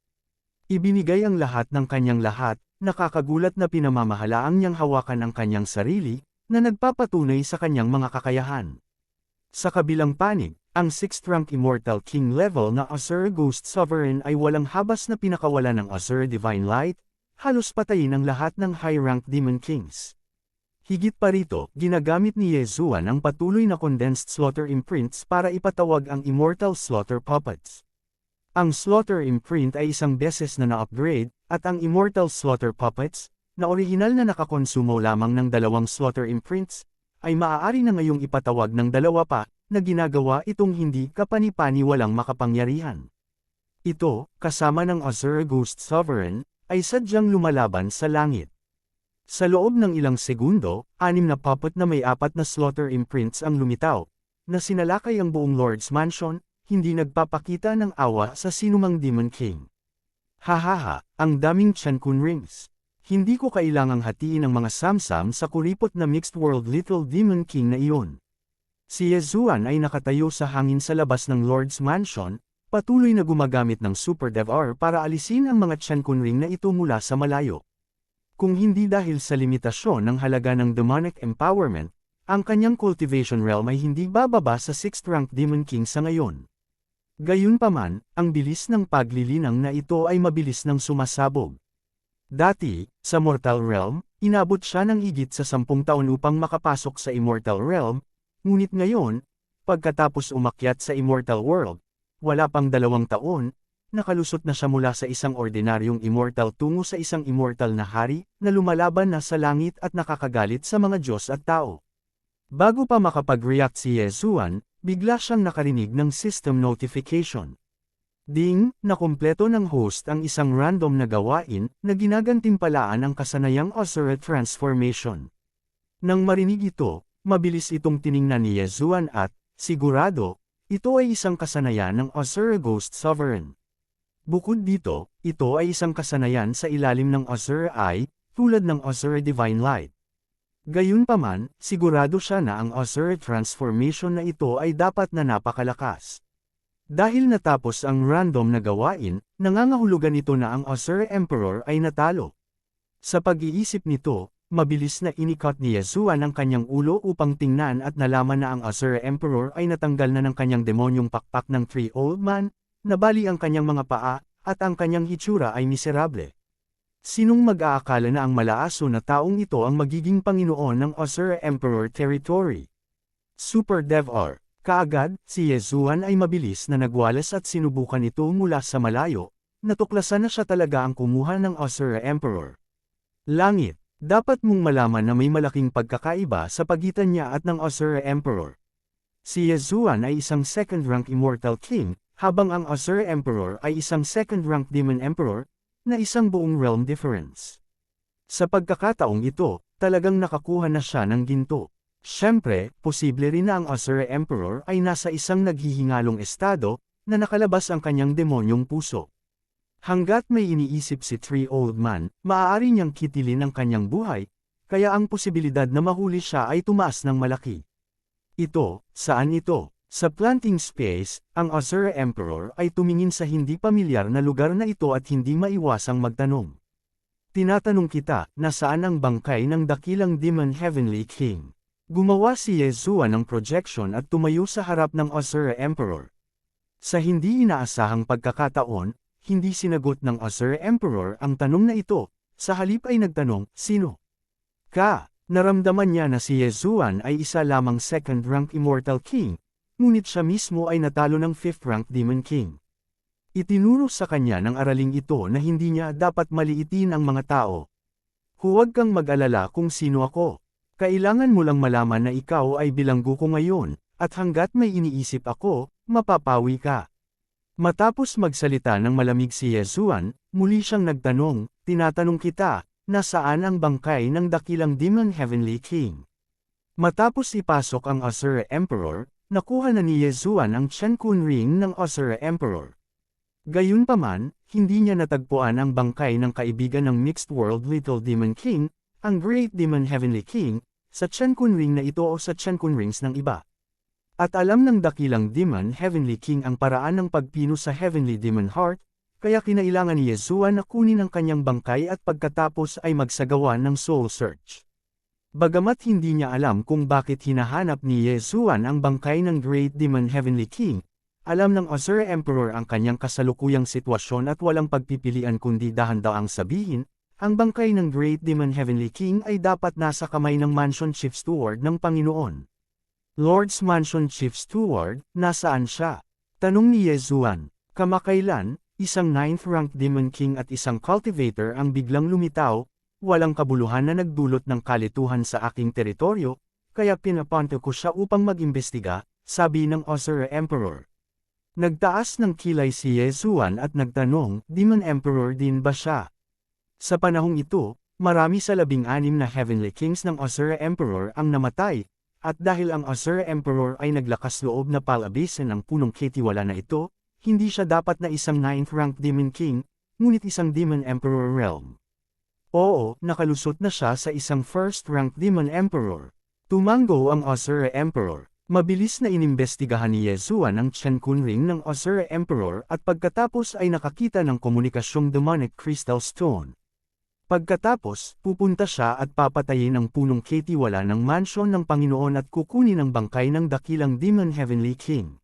S1: Ibinigay ang lahat ng kanyang lahat, nakakagulat na pinamamahalaang niyang hawakan ang kanyang sarili, na nagpapatunay sa kanyang mga kakayahan. Sa kabilang panig, ang 6th rank Immortal King level na Azure Ghost Sovereign ay walang habas na pinakawalan ng Azure Divine Light, halos patayin ang lahat ng high rank Demon Kings. Higit pa rito, gginagamit ni Yezuan ang patuloy na condensed slaughter imprints para ipatawag ang immortal slaughter puppets. Ang slaughter imprint ay isang beses na na-upgrade, at ang immortal slaughter puppets, na orihinal na nakakonsumo lamang ng 2 slaughter imprints, ay maaari na ngayong ipatawag ng 2 pa, na ginagawa itong hindi kapani-pani walang makapangyarihan. Ito, kasama ng Azure Ghost Sovereign, ay sadyang lumalaban sa langit. Sa loob ng ilang segundo, 6 na puppet na may 4 na slaughter imprints ang lumitaw, na sinalakay ang buong Lord's Mansion, hindi nagpapakita ng awa sa sinumang Demon King. Hahaha, ang daming Chankun rings. Hindi ko kailangang hatiin ang mga samsam sa kuripot na mixed world Little Demon King na iyon. Si Yezuan ay nakatayo sa hangin sa labas ng Lord's Mansion, patuloy na gumagamit ng Super Dev-R para alisin ang mga Chankun ring na ito mula sa malayo. Kung hindi dahil sa limitasyon ng halaga ng demonic empowerment, ang kanyang cultivation realm ay hindi bababa sa 6th rank Demon King sa ngayon. Gayunpaman, ang bilis ng paglilinang na ito ay mabilis nang sumasabog. Dati, sa Mortal Realm, inabot siya ng higit sa 10 taon upang makapasok sa Immortal Realm, ngunit ngayon, pagkatapos umakyat sa Immortal World, wala pang 2 taon, nakalusot na siya mula sa isang ordinaryong immortal tungo sa isang immortal na hari, na lumalaban na sa langit at nakakagalit sa mga Diyos at tao. Bago pa makapag-react si Yezuan, bigla siyang nakarinig ng system notification. Ding, nakumpleto ng host ang isang random na gawain, na ginagantimpalaan ang kasanayang Azure transformation. Nang marinig ito, mabilis itong tiningnan ni Yezuan at, sigurado, ito ay isang kasanayan ng Azure Ghost Sovereign. Bukod dito, ito ay isang kasanayan sa ilalim ng Azure Eye, tulad ng Azure Divine Light. Gayunpaman, sigurado siya na ang Azure transformation na ito ay dapat na napakalakas. Dahil natapos ang random na gawain, nangangahulugan ito na ang Azure Emperor ay natalo. Sa pag-iisip nito, mabilis na inikot ni Yezuan ang kanyang ulo upang tingnan at nalaman na ang Azure Emperor ay natanggal na ng kanyang demonyong pakpak ng 3 Old Man, nabali ang kanyang mga paa, at ang kanyang hitsura ay miserable. Sinong mag-aakala na ang malaaso na taong ito ang magiging Panginoon ng Azure Emperor Territory? Super Dev-R. Kaagad, si Yezuan ay mabilis na nagwalas at sinubukan ito mula sa malayo, natuklasan na siya talaga ang kumuha ng Azure Emperor. Langit, dapat mong malaman na may malaking pagkakaiba sa pagitan niya at ng Azure Emperor. Si Yezuan ay isang 2nd rank Immortal King, habang ang Azure Emperor ay isang 2nd rank Demon Emperor, na isang buong realm difference. Sa pagkakataong ito, talagang nakakuha na siya ng ginto. Siyempre, posible rin na ang Azure Emperor ay nasa isang naghihingalong estado, na nakalabas ang kanyang demonyong puso. Hanggat may iniisip si 3 Old Man, maaari niyang kitilin ang kanyang buhay, kaya ang posibilidad na mahuli siya ay tumaas ng malaki. Ito, saan ito? Sa planting space, ang Azure Emperor ay tumingin sa hindi pamilyar na lugar na ito at hindi maiwasang magtanong. Tinatanong kita, nasaan ang bangkay ng dakilang Demon Heavenly King? Gumawa si Yezuan ng projection at tumayo sa harap ng Azure Emperor. Sa hindi inaasahang pagkakataon, hindi sinagot ng Azure Emperor ang tanong na ito, sa halip ay nagtanong, sino? Naramdaman niya na si Yezuan ay isa lamang 2nd rank Immortal King, ngunit siya mismo ay natalo ng 5th rank Demon King. Itinuro sa kanya ng araling ito na hindi niya dapat maliitin ang mga tao. Huwag kang mag-alala kung sino ako. Kailangan mo lang malaman na ikaw ay bilanggo ko ngayon, at hanggat may iniisip ako, mapapawi ka. Matapos magsalita ng malamig si Yezuan, muli siyang nagtanong, tinatanong kita, nasaan ang bangkay ng dakilang Demon Heavenly King? Matapos ipasok ang Azure Emperor, nakuha na ni Yezuan ang Chankun Ring ng Azure Emperor. Gayunpaman, hindi niya natagpuan ang bangkay ng kaibigan ng Mixed World Little Demon King, ang Great Demon Heavenly King, sa Chankun Ring na ito o sa Chankun Rings ng iba. At alam ng dakilang Demon Heavenly King ang paraan ng pagpino sa Heavenly Demon Heart, kaya kinailangan ni Yezuan na kunin ang kanyang bangkay at pagkatapos ay magsagawa ng soul search. Bagamat hindi niya alam kung bakit hinahanap ni Yezuan ang bangkay ng Great Demon Heavenly King, alam ng Azure Emperor ang kanyang kasalukuyang sitwasyon at walang pagpipilian kundi dahan-daang sabihin, ang bangkay ng Great Demon Heavenly King ay dapat nasa kamay ng Mansion Chief Steward ng Panginoon. Lord's Mansion Chief Steward, nasaan siya? Tanong ni Yezuan. Kamakailan, isang 9th rank Demon King at isang cultivator ang biglang lumitaw, walang kabuluhan na nagdulot ng kalituhan sa aking teritoryo, kaya pinapunta ko siya upang mag-imbestiga, sabi ng Osiris Emperor. Nagtaas ng kilay si Yezuan at nagtanong, Demon Emperor din ba siya? Sa panahong ito, marami sa 16 na Heavenly Kings ng Osiris Emperor ang namatay, at dahil ang Osiris Emperor ay naglakas loob na palabisin ang punong ketiwala na ito, hindi siya dapat na isang 9th rank Demon King, ngunit isang Demon Emperor realm. Oo, nakalusot na siya sa isang 1st rank Demon Emperor. Tumango ang Osiris Emperor. Mabilis na inimbestigahan ni Yezuan ang Chen Kunring ng Osiris Emperor at pagkatapos ay nakakita ng komunikasyong demonic crystal stone. Pagkatapos, pupunta siya at papatayin ang punong ketiwala ng mansyon ng Panginoon at kukunin ang bangkay ng dakilang Demon Heavenly King.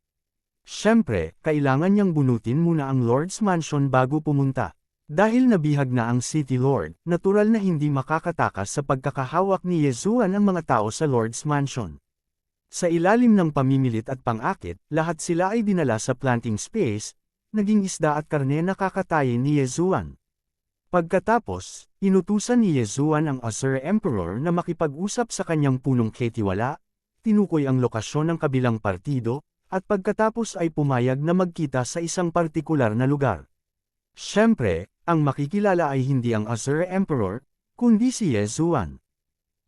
S1: Siyempre, kailangan niyang bunutin muna ang Lord's Mansion bago pumunta. Dahil nabihag na ang City Lord, natural na hindi makakatakas sa pagkakahawak ni Yezuan ang mga tao sa Lord's Mansion. Sa ilalim ng pamimilit at pang-akit, lahat sila ay dinala sa planting space, naging isda at karne na kakatayin ni Yezuan. Pagkatapos, inutusan ni Yezuan ang Osiris Emperor na makipag-usap sa kanyang punong ketiwala, tinukoy ang lokasyon ng kabilang partido, at pagkatapos ay pumayag na magkita sa isang partikular na lugar. Siyempre, ang makikilala ay hindi ang Osiris Emperor, kundi si Yezuan.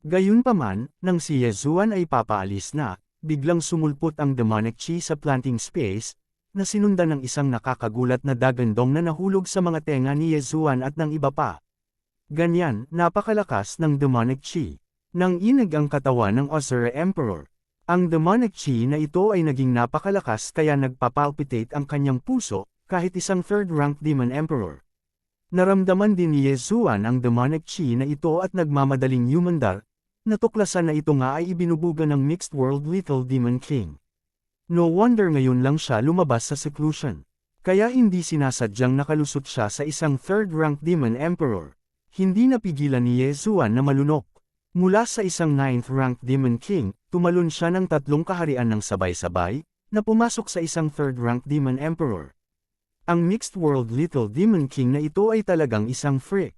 S1: Gayunpaman, nang si Yezuan ay papaalis na, biglang sumulpot ang demonic chi sa planting space, na sinundan ng isang nakakagulat na dagandong na nahulog sa mga tenga ni Yezuan at ng iba pa. Ganyan, napakalakas ng demonic chi. Nang inig ang katawan ng Osiris Emperor. Ang demonic chi na ito ay naging napakalakas kaya nagpapalpitate ang kanyang puso, kahit isang 3rd rank Demon Emperor. Naramdaman din ni Yezuan ang demonic chi na ito at nagmamadaling humandar, natuklasan na ito nga ay ibinubuga ng Mixed World Little Demon King. No wonder ngayon lang siya lumabas sa seclusion. Kaya hindi sinasadyang nakalusot siya sa isang 3rd rank Demon Emperor. Hindi napigilan ni Yezuan na malunok. Mula sa isang 9th rank Demon King, tumalon siya ng 3 kaharian ng sabay-sabay, na pumasok sa isang 3rd rank Demon Emperor. Ang Mixed World Little Demon King na ito ay talagang isang freak.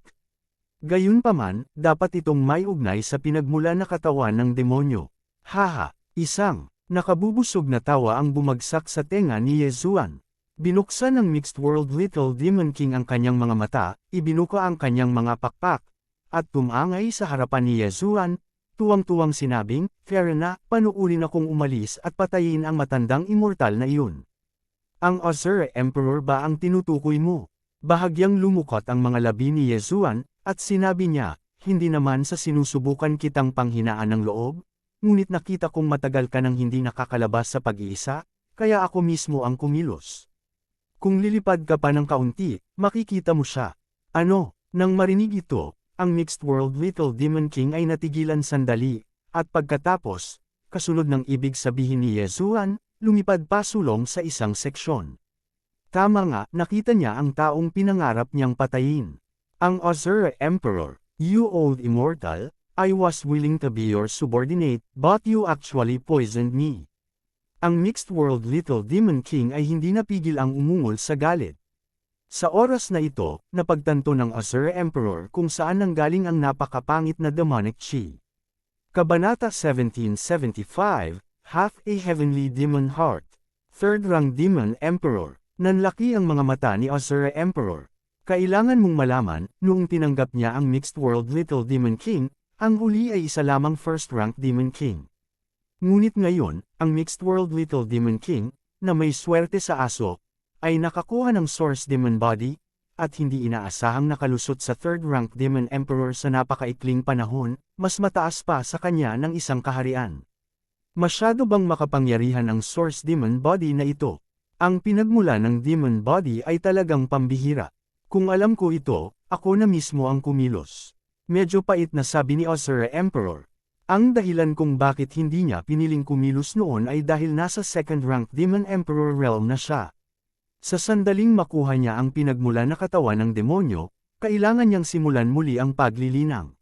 S1: Gayunpaman, dapat itong may ugnay sa pinagmula na katawan ng demonyo. Haha, isang nakabubusog na tawa ang bumagsak sa tenga ni Yezuan. Binuksan ng Mixed World Little Demon King ang kanyang mga mata, ibinuka ang kanyang mga pakpak, at tumangay sa harapan ni Yezuan, tuwang-tuwang sinabing, "Fair na, panuulin akong umalis at patayin ang matandang immortal na iyon." Ang Osiris Emperor ba ang tinutukoy mo? Bahagyang lumukot ang mga labi ni Yezuan, at sinabi niya, "Hindi naman sa sinusubukan kitang panghinaan ng loob, ngunit nakita kong matagal ka nang hindi nakakalabas sa pag-iisa, kaya ako mismo ang kumilos. Kung lilipad ka pa ng kaunti, makikita mo siya." Ano? Nang marinig ito, ang Mixed World Little Demon King ay natigilan sandali, at pagkatapos, kasunod ng ibig sabihin ni Yezuan, lumipad pasulong sa isang seksyon. Tama nga, nakita niya ang taong pinangarap niyang patayin. Ang Osiris Emperor, "You old immortal, I was willing to be your subordinate, but you actually poisoned me." Ang Mixed World Little Demon King ay hindi napigil ang umungol sa galit. Sa oras na ito, napagtanto ng Osiris Emperor kung saan nanggaling ang napakapangit na demonic chi. Kabanata 1775, Half a Heavenly Demon Heart. 3rd Rank Demon Emperor. Nanlaki ang mga mata ni Osiris Emperor. Kailangan mong malaman, noong tinanggap niya ang Mixed World Little Demon King, ang huli ay isa lamang 1st Rank Demon King. Ngunit ngayon, ang Mixed World Little Demon King, na may swerte sa aso, ay nakakuha ng Source Demon Body, at hindi inaasahang nakalusot sa 3rd Rank Demon Emperor sa napakaikling panahon, mas mataas pa sa kanya ng isang kaharian. Masyado bang makapangyarihan ang Source Demon Body na ito? Ang pinagmula ng Demon Body ay talagang pambihira. Kung alam ko ito, ako na mismo ang kumilos. Medyo pait na sabi ni Osiris Emperor. Ang dahilan kung bakit hindi niya piniling kumilos noon ay dahil nasa 2nd Rank Demon Emperor realm na siya. Sa sandaling makuha niya ang pinagmula na katawan ng demonyo, kailangan niyang simulan muli ang paglilinang.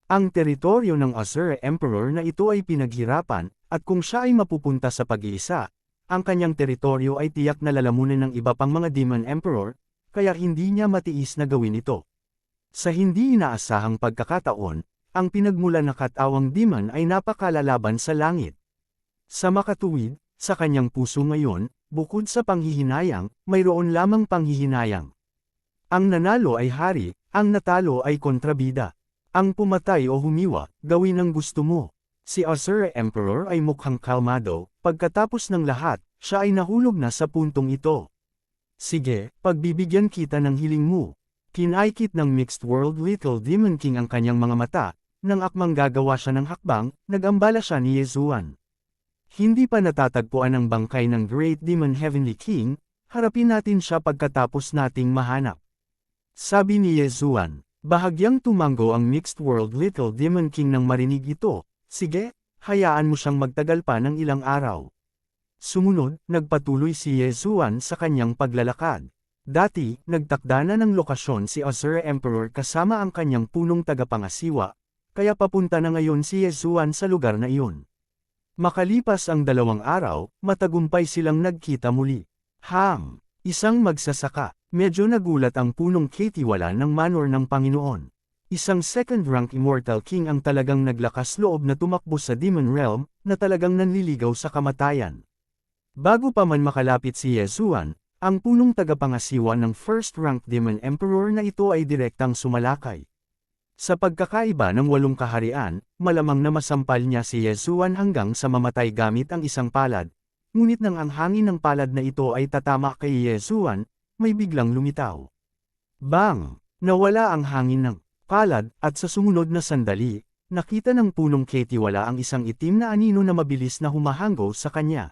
S1: Ang teritoryo ng Azure Emperor na ito ay pinaghirapan, at kung siya ay mapupunta sa pag-iisa, ang kanyang teritoryo ay tiyak na lalamunin ng iba pang mga Demon Emperor, kaya hindi niya matiis na gawin ito. Sa hindi inaasahang pagkakataon, ang pinagmulan na katawang demon ay napakalalaban sa langit. Sa makatuwid, sa kanyang puso ngayon, bukod sa panghihinayang, mayroon lamang panghihinayang. Ang nanalo ay hari, ang natalo ay kontrabida. Ang pumatay o humiwa, gawin ang gusto mo. Si Azure Emperor ay mukhang kalmado, pagkatapos ng lahat, siya ay nahulog na sa puntong ito. Sige, pagbibigyan kita ng hiling mo. Kinaikit ng Mixed World Little Demon King ang kanyang mga mata, nang akmang gagawa siya ng hakbang, nag-ambala siya ni Yezuan. Hindi pa natatagpuan ang bangkay ng Great Demon Heavenly King, harapin natin siya pagkatapos nating mahanap. Sabi ni Yezuan. Bahagyang tumango ang Mixed World Little Demon King nang marinig ito. Sige, hayaan mo siyang magtagal pa ng ilang araw. Sumunod, nagpatuloy si Yezuan sa kanyang paglalakad. Dati, nagtakda na ng lokasyon si Azure Emperor kasama ang kanyang punong tagapangasiwa, kaya papunta na ngayon si Yezuan sa lugar na iyon. Makalipas ang 2 araw, matagumpay silang nagkita muli. Isang magsasaka. Medyo nagulat ang punong katiwala ng manor ng Panginoon. Isang second-rank Immortal King ang talagang naglakas loob na tumakbo sa Demon Realm, na talagang nanliligaw sa kamatayan. Bago pa man makalapit si Yezuan, ang punong tagapangasiwa ng first-rank Demon Emperor na ito ay direktang sumalakay. Sa pagkakaiba ng 8 kaharian, malamang na masampal niya si Yezuan hanggang sa mamatay gamit ang isang palad. Ngunit nang ang hangin ng palad na ito ay tatama kay Yezuan, may biglang lumitaw. Bang! Nawala ang hangin ng palad, at sa sumunod na sandali, nakita ng punong katiwala ang isang itim na anino na mabilis na humahanggo sa kanya.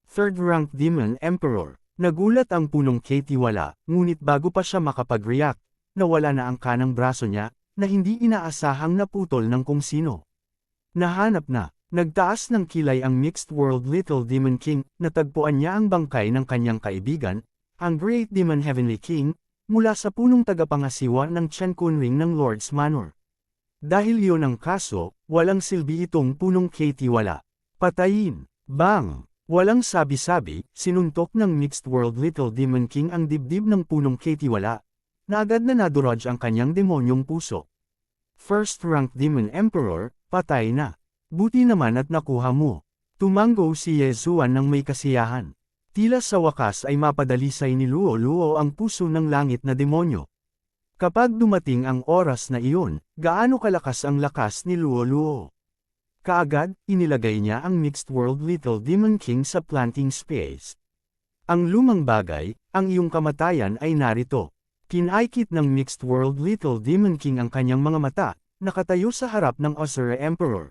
S1: Third-rank Demon Emperor. Nagulat ang punong katiwala, ngunit bago pa siya makapag-react, nawala na ang kanang braso niya, na hindi inaasahang naputol ng kung sino. Nahanap na. Nagtaas ng kilay ang Mixed World Little Demon King, natagpuan niya ang bangkay ng kanyang kaibigan, ang Great Demon Heavenly King, mula sa punong tagapangasiwa ng Chen Kunring ng Lord's Manor. Dahil iyon ang kaso, walang silbi itong punong katiwala. Patayin! Bang! Walang sabi-sabi, sinuntok ng Mixed World Little Demon King ang dibdib ng punong katiwala, na agad na naduraj ang kanyang demonyong puso. First-rank Demon Emperor, patay na. Buti naman at nakuha mo. Tumango si Yezuan ng may kasiyahan. Tila sa wakas ay mapadalisay ni Luo-Luo ang puso ng langit na demonyo. Kapag dumating ang oras na iyon, gaano kalakas ang lakas ni Luo-Luo? Kaagad, inilagay niya ang Mixed World Little Demon King sa planting space. Ang lumang bagay, ang iyong kamatayan ay narito. Kinaikit ng Mixed World Little Demon King ang kanyang mga mata, nakatayo sa harap ng Azure Emperor.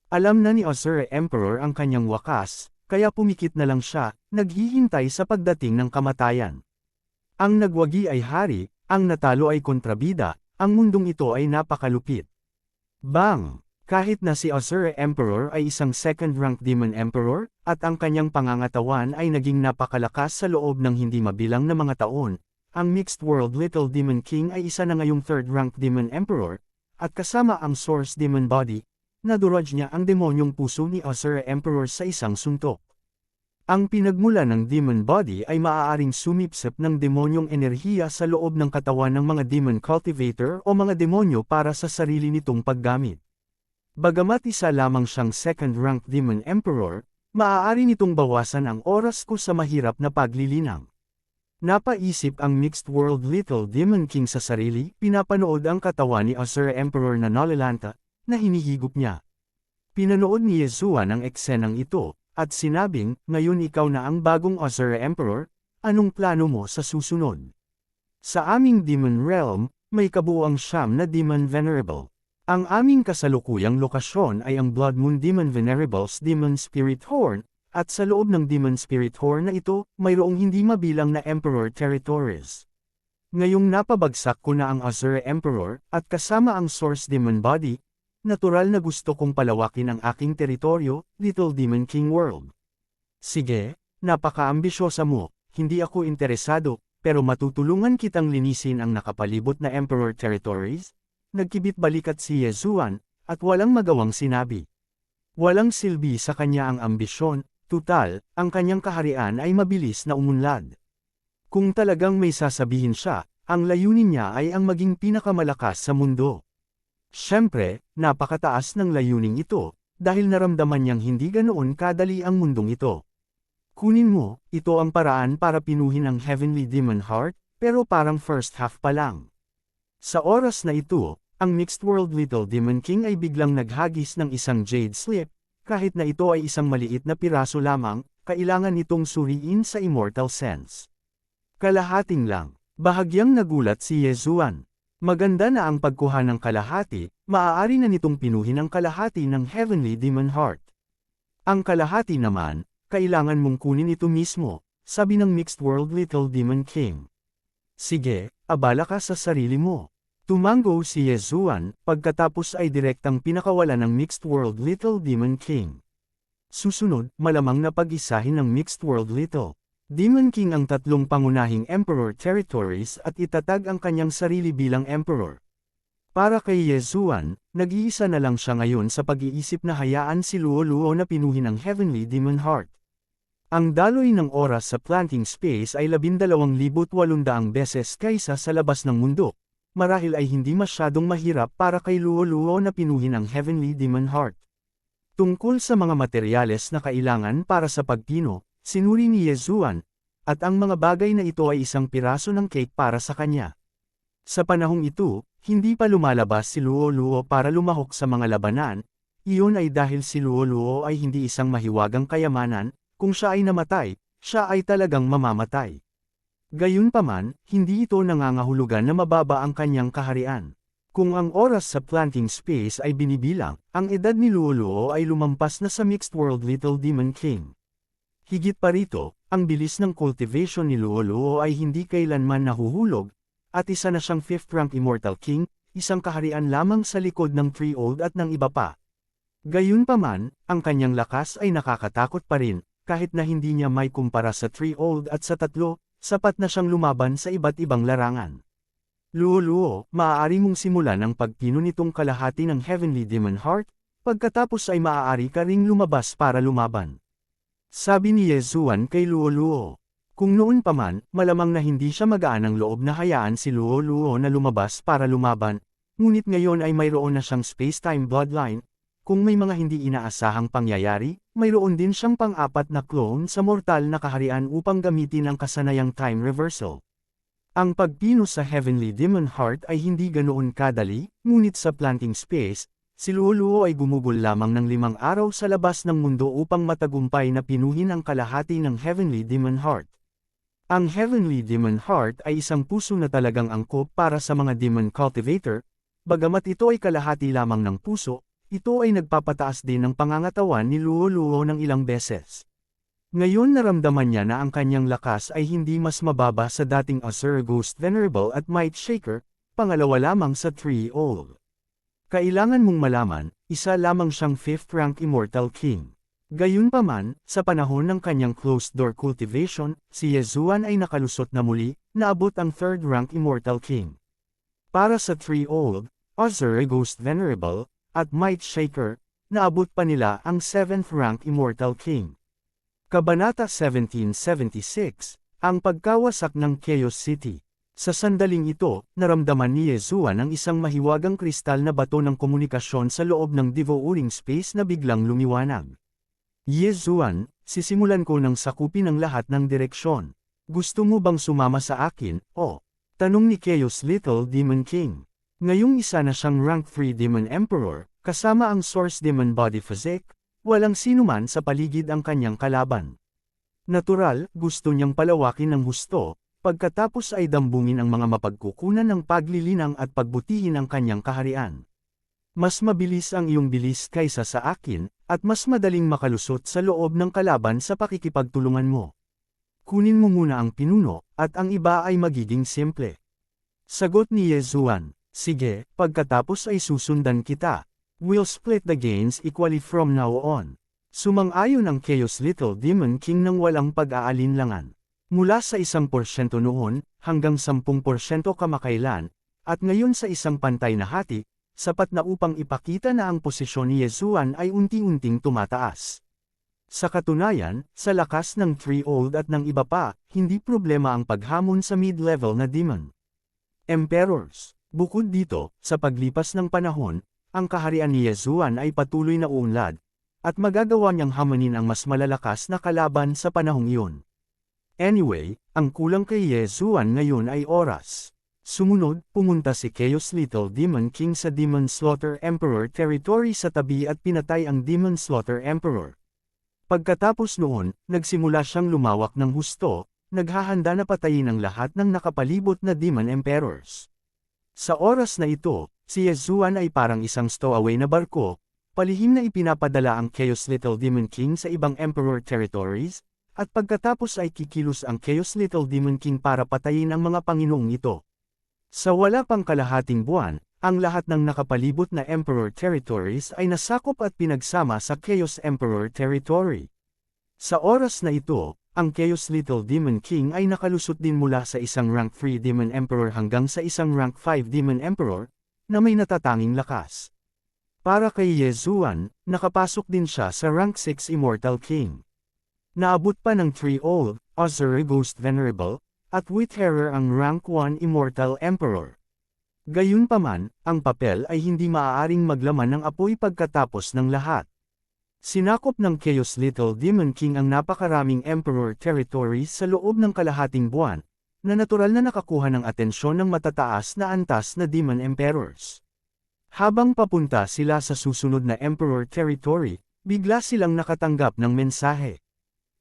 S1: Alam na ni Azure Emperor ang kanyang wakas, kaya pumikit na lang siya, naghihintay sa pagdating ng kamatayan. Ang nagwagi ay hari, ang natalo ay kontrabida, ang mundong ito ay napakalupit. Bang! Kahit na si Azure Emperor ay isang second-rank Demon Emperor, at ang kanyang pangangatawan ay naging napakalakas sa loob ng hindi mabilang na mga taon, ang Mixed World Little Demon King ay isa na ngayong third-rank Demon Emperor, at kasama ang Source Demon Body, naduraj niya ang demonyong puso ni Azure Emperor sa isang suntok. Ang pinagmula ng Demon Body ay maaaring sumipsip ng demonyong enerhiya sa loob ng katawan ng mga Demon Cultivator o mga demonyo para sa sarili nitong paggamit. Bagamat isa lamang siyang second-rank Demon Emperor, maaari nitong bawasan ang oras ko sa mahirap na paglilinang. Napaisip ang Mixed World Little Demon King sa sarili, pinapanood ang katawan ni Azure Emperor na nalalanta, na hinihigop niya. Pinanood ni Yezuan ang eksenang ito, at sinabing, ngayon ikaw na ang bagong Azure Emperor, anong plano mo sa susunod? Sa aming Demon Realm, may kabuuang 9 na Demon Venerable. Ang aming kasalukuyang lokasyon ay ang Blood Moon Demon Venerables Demon Spirit Horn, at sa loob ng Demon Spirit Horn na ito, mayroong hindi mabilang na Emperor Territories. Ngayong napabagsak ko na ang Azure Emperor, at kasama ang Source Demon Body, natural na gusto kong palawakin ang aking teritoryo, Little Demon King World. Sige, napaka-ambisyosa mo, hindi ako interesado, pero matutulungan kitang linisin ang nakapalibot na Emperor territories? Nagkibit balikat si Yezuan, at walang magawang sinabi. Walang silbi sa kanya ang ambisyon, tutal, ang kanyang kaharian ay mabilis na umunlad. Kung talagang may sasabihin siya, ang layunin niya ay ang maging pinakamalakas sa mundo. Siyempre, napakataas ng layuning ito, dahil naramdaman niyang hindi ganoon kadali ang mundong ito. Kunin mo, ito ang paraan para pinuhin ang Heavenly Demon Heart, pero parang first half pa lang. Sa oras na ito, ang Mixed World Little Demon King ay biglang naghagis ng isang Jade Slip, kahit na ito ay isang maliit na piraso lamang, kailangan itong suriin sa Immortal Sense. Kalahating lang. Bahagyang nagulat si Yezuan. Maganda na ang pagkuha ng kalahati, maaari na nitong pinuhin ang kalahati ng Heavenly Demon Heart. Ang kalahati naman, kailangan mong kunin ito mismo, sabi ng Mixed World Little Demon King. Sige, abala ka sa sarili mo. Tumango si Yezuan, pagkatapos ay direktang pinakawala ng Mixed World Little Demon King. Susunod, malamang na pag-isahin ng Mixed World Little Demon King ang tatlong pangunahing Emperor territories at itatag ang kanyang sarili bilang Emperor. Para kay Yezuan, nag-iisa na lang siya ngayon sa pag-iisip na hayaan si Luo Luo na pinuhin ang Heavenly Demon Heart. Ang daloy ng oras sa planting space ay 12,800 beses kaysa sa labas ng mundo. Marahil ay hindi masyadong mahirap para kay Luo Luo na pinuhin ang Heavenly Demon Heart. Tungkol sa mga materyales na kailangan para sa pagpino, sinuri ni Yezuan, at ang mga bagay na ito ay isang piraso ng cake para sa kanya. Sa panahong ito, hindi pa lumalabas si Luo Luo para lumahok sa mga labanan, iyon ay dahil si Luo Luo ay hindi isang mahiwagang kayamanan, kung siya ay namatay, siya ay talagang mamamatay. Gayunpaman, hindi ito nangangahulugan na mababa ang kanyang kaharian. Kung ang oras sa planting space ay binibilang, ang edad ni Luo Luo ay lumampas na sa Mixed World Little Demon King. Higit pa rito, ang bilis ng cultivation ni Luo Luo ay hindi kailanman nahuhulog, at isa na siyang 5th rank Immortal King, isang kaharian lamang sa likod ng 3-old at ng iba pa. Gayunpaman, ang kanyang lakas ay nakakatakot pa rin, kahit na hindi niya may kumpara sa 3-old at sa 3, sapat na siyang lumaban sa iba't ibang larangan. Luo Luo, maaari mong simulan ang pagpino nitong kalahati ng Heavenly Demon Heart, pagkatapos ay maaari ka ring lumabas para lumaban. Sabi ni Yezuan kay Luo Luo. Kung noon pa man, malamang na hindi siya magaan ang loob na hayaan si Luo Luo na lumabas para lumaban, ngunit ngayon ay mayroon na siyang space-time bloodline. Kung may mga hindi inaasahang pangyayari, mayroon din siyang pang-apat na clone sa mortal na kaharian upang gamitin ang kasanayang time reversal. Ang pagpino sa Heavenly Demon Heart ay hindi ganoon kadali, ngunit sa planting space, si Luo Luo ay gumugol lamang ng 5 araw sa labas ng mundo upang matagumpay na pinuhin ang kalahati ng Heavenly Demon Heart. Ang Heavenly Demon Heart ay isang puso na talagang angkop para sa mga Demon Cultivator, bagamat ito ay kalahati lamang ng puso, ito ay nagpapataas din ng pangangatawan ni Luo Luo ng ilang beses. Ngayon naramdaman niya na ang kanyang lakas ay hindi mas mababa sa dating Azure Ghost Venerable at Might Shaker, pangalawa lamang sa 3-old. Kailangan mong malaman, isa lamang siyang 5th rank Immortal King. Gayunpaman, sa panahon ng kanyang closed-door cultivation, si Yezuan ay nakalusot na muli, naabot ang 3rd rank Immortal King. Para sa 3-old, Azure Ghost Venerable, at Might Shaker, naabot pa nila ang 7th rank Immortal King. Kabanata 1776, ang pagkawasak ng Chaos City. Sa sandaling ito, naramdaman ni Yezuan ang isang mahiwagang kristal na bato ng komunikasyon sa loob ng devouring space na biglang lumiwanag. Yezuan, sisimulan ko ng sakupin ang lahat ng direksyon. Gusto mo bang sumama sa akin, o? Tanong ni Chaos Little Demon King. Ngayong isa na siyang rank 3 Demon Emperor, kasama ang Source Demon Body Physique, walang sinuman sa paligid ang kanyang kalaban. Natural, gusto niyang palawakin ng husto, pagkatapos ay dambungin ang mga mapagkukunan ng paglilinang at pagbutihin ang kanyang kaharian. Mas mabilis ang iyong bilis kaysa sa akin, at mas madaling makalusot sa loob ng kalaban sa pakikipagtulungan mo. Kunin mo muna ang pinuno, at ang iba ay magiging simple. Sagot ni Yezuan, sige, pagkatapos ay susundan kita. We'll split the gains equally from now on. Sumang-ayon ang Chaos Little Demon King nang walang pag-aalinlangan. Mula sa 1% noon, hanggang 10% kamakailan, at ngayon sa isang pantay na hati, sapat na upang ipakita na ang posisyon ni Yesuan ay unti-unting tumataas. Sa katunayan, sa lakas ng Three-Old at ng iba pa, hindi problema ang paghamon sa mid-level na demon emperors. Bukod dito, sa paglipas ng panahon, ang kaharian ni Yesuan ay patuloy na uunlad, at magagawa niyang hamunin ang mas malalakas na kalaban sa panahong iyon. Anyway, ang kulang kay Yesuan ngayon ay oras. Sumunod, pumunta si Chaos Little Demon King sa Demon Slaughter Emperor territory sa tabi at pinatay ang Demon Slaughter Emperor. Pagkatapos noon, nagsimula siyang lumawak ng husto, naghahanda na patayin ang lahat ng nakapalibot na Demon Emperors. Sa oras na ito, si Yesuan ay parang isang stowaway na barko, palihim na ipinapadala ang Chaos Little Demon King sa ibang Emperor territories, at pagkatapos ay kikilos ang Chaos Little Demon King para patayin ang mga Panginoong ito. Sa wala pang kalahating buwan, ang lahat ng nakapalibot na Emperor territories ay nasakop at pinagsama sa Chaos Emperor territory. Sa oras na ito, ang Chaos Little Demon King ay nakalusot din mula sa isang rank 3 Demon Emperor hanggang sa isang rank 5 Demon Emperor, na may natatanging lakas. Para kay Yesuan, nakapasok din siya sa rank 6 Immortal King. Naabot pa ng Three-Old, Ozuri Ghost Venerable, at Witherrer ang rank 1 Immortal Emperor. Gayunpaman, ang papel ay hindi maaaring maglaman ng apoy pagkatapos ng lahat. Sinakop ng Chaos Little Demon King ang napakaraming Emperor territories sa loob ng kalahating buwan, na natural na nakakuha ng atensyon ng matataas na antas na Demon Emperors. Habang papunta sila sa susunod na Emperor territory, bigla silang nakatanggap ng mensahe.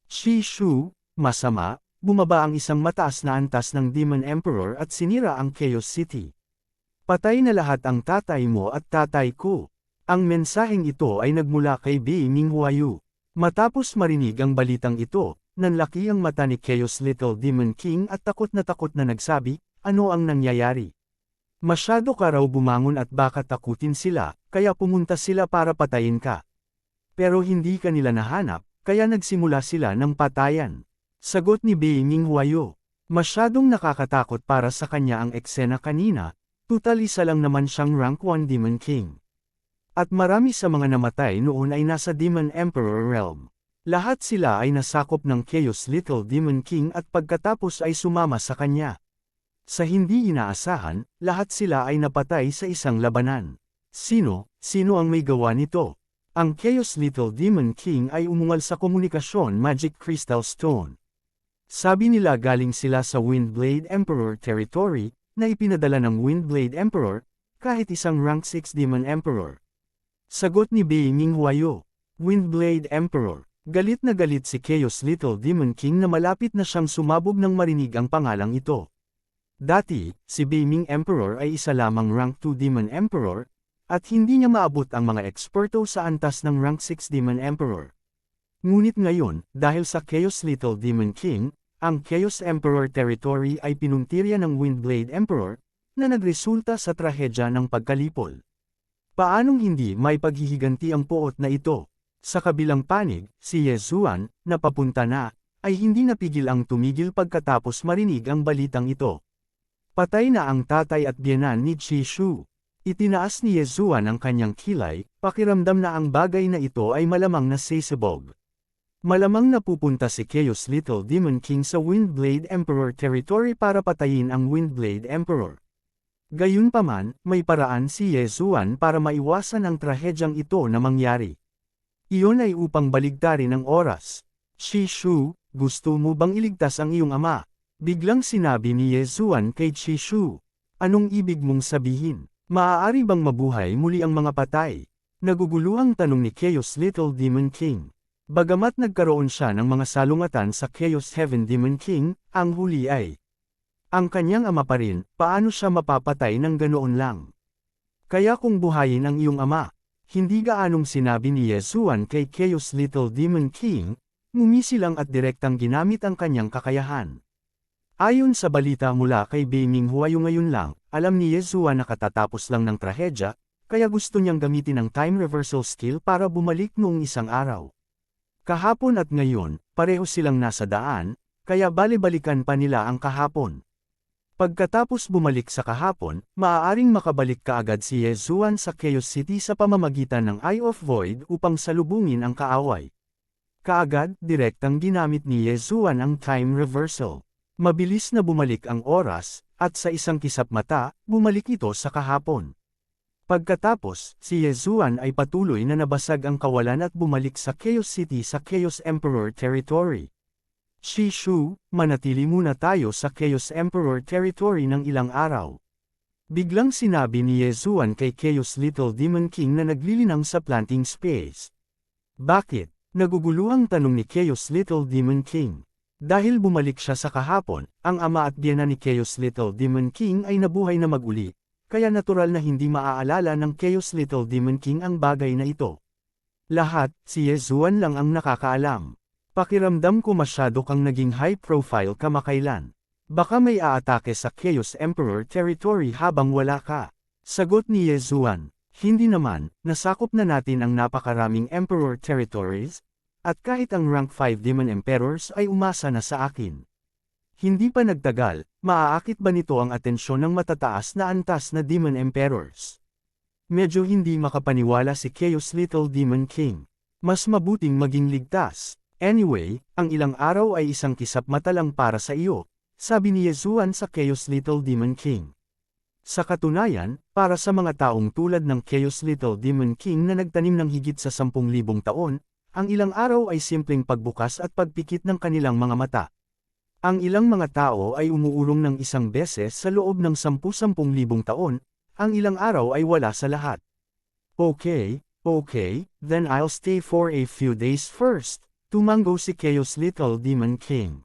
S1: Shishu, masama, bumaba ang isang mataas na antas ng Demon Emperor at sinira ang Chaos City. Patay na lahat ang tatay mo at tatay ko. Ang mensaheng ito ay nagmula kay Bei Minghuayu. Matapos marinig ang balitang ito, nanlaki ang mata ni Chaos Little Demon King at takot na nagsabi, ano ang nangyayari? Masyado ka raw bumangon at baka takutin sila, kaya pumunta sila para patayin ka. Pero hindi ka nila nahanap, kaya nagsimula sila ng patayan. Sagot ni Bei Minghuayu. Masyadong nakakatakot para sa kanya ang eksena kanina, tutal isa lang naman siyang rank 1 Demon King. At marami sa mga namatay noon ay nasa Demon Emperor realm. Lahat sila ay nasakop ng Chaos Little Demon King at pagkatapos ay sumama sa kanya. Sa hindi inaasahan, lahat sila ay napatay sa isang labanan. Sino ang may gawa nito? Ang Chaos Little Demon King ay umungal sa komunikasyon Magic Crystal Stone. Sabi nila galing sila sa Windblade Emperor territory, na ipinadala ng Windblade Emperor, kahit isang rank 6 Demon Emperor. Sagot ni Bei Minghuayu. Windblade Emperor. Galit na galit si Chaos Little Demon King na malapit na siyang sumabog nang marinig ang pangalang ito. Dati, si Bei Ming Emperor ay isa lamang rank 2 Demon Emperor, at hindi niya maabot ang mga eksperto sa antas ng rank 6 Demon Emperor. Ngunit ngayon, dahil sa Chaos Little Demon King, ang Chaos Emperor territory ay pinuntirya ng Windblade Emperor, na nagresulta sa trahedya ng pagkalipol. Paanong hindi may paghihiganti ang poot na ito? Sa kabilang panig, si Yesuan, na papunta na, ay hindi napigil ang tumigil pagkatapos marinig ang balitang ito. Patay na ang tatay at biyenan ni Chishu. Itinaas ni Yesuan ang kanyang kilay, pakiramdam na ang bagay na ito ay malamang na sisibog. Malamang napupunta si Chaos Little Demon King sa Windblade Emperor territory para patayin ang Windblade Emperor. Gayunpaman, may paraan si Yesuan para maiwasan ang trahedyang ito na mangyari. Iyon ay upang baligtarin ang oras. Chishu, gusto mo bang iligtas ang iyong ama? Biglang sinabi ni Yesuan kay Chishu. Anong ibig mong sabihin? Maaari bang mabuhay muli ang mga patay? Naguguluhang tanong ni Chaos Little Demon King. Bagamat nagkaroon siya ng mga salungatan sa Chaos Heaven Demon King, ang huli ay ang kanyang ama pa rin, paano siya mapapatay ng ganoon lang? Kaya kung buhayin ang iyong ama, hindi gaanong sinabi ni Yesuan kay Chaos Little Demon King, ngumisi lang at direktang ginamit ang kanyang kakayahan. Ayon sa balita mula kay Bei Minghuayu ngayon lang, alam ni Yesuan na katatapos lang ng trahedya, kaya gusto niyang gamitin ang time reversal skill para bumalik noong isang araw. Kahapon at ngayon, pareho silang nasa daan, kaya bali-balikan pa nila ang kahapon. Pagkatapos bumalik sa kahapon, maaaring makabalik kaagad si Yezuan sa Chaos City sa pamamagitan ng Eye of Void upang salubungin ang kaaway. Kaagad, direktang ginamit ni Yezuan ang time reversal. Mabilis na bumalik ang oras, at sa isang kisap mata, bumalik ito sa kahapon. Pagkatapos, si Yezuan ay patuloy na nabasag ang kawalan at bumalik sa Chaos City sa Chaos Emperor Territory. Shishu, manatili muna tayo sa Chaos Emperor Territory ng ilang araw. Biglang sinabi ni Yezuan kay Chaos Little Demon King na naglilinang sa planting space. Bakit? Naguguluhang tanong ni Chaos Little Demon King. Dahil bumalik siya sa kahapon, ang ama at biyena ni Chaos Little Demon King ay nabuhay na mag-uli, kaya natural na hindi maaalala ng Chaos Little Demon King ang bagay na ito. Lahat, si Yezuan lang ang nakakaalam. Pakiramdam ko masyado kang naging high profile kamakailan. Baka may aatake sa Chaos Emperor Territory habang wala ka. Sagot ni Yezuan, hindi naman, nasakop na natin ang napakaraming Emperor Territories, at kahit ang rank 5 Demon Emperors ay umasa na sa akin. Hindi pa nagtagal, maaakit ba nito ang atensyon ng matataas na antas na Demon Emperors? Medyo hindi makapaniwala si Chaos Little Demon King. Mas mabuting maging ligtas. Anyway, ang ilang araw ay isang kisap mata lang para sa iyo, sabi ni Yezuan sa Chaos Little Demon King. Sa katunayan, para sa mga taong tulad ng Chaos Little Demon King na nagtanim ng higit sa 10,000 taon, ang ilang araw ay simpleng pagbukas at pagpikit ng kanilang mga mata. Ang ilang mga tao ay umuurong ng isang beses sa loob ng 10,000 taon, ang ilang araw ay wala sa lahat. Okay, then I'll stay for a few days first. Tumango si Chaos Little Demon King.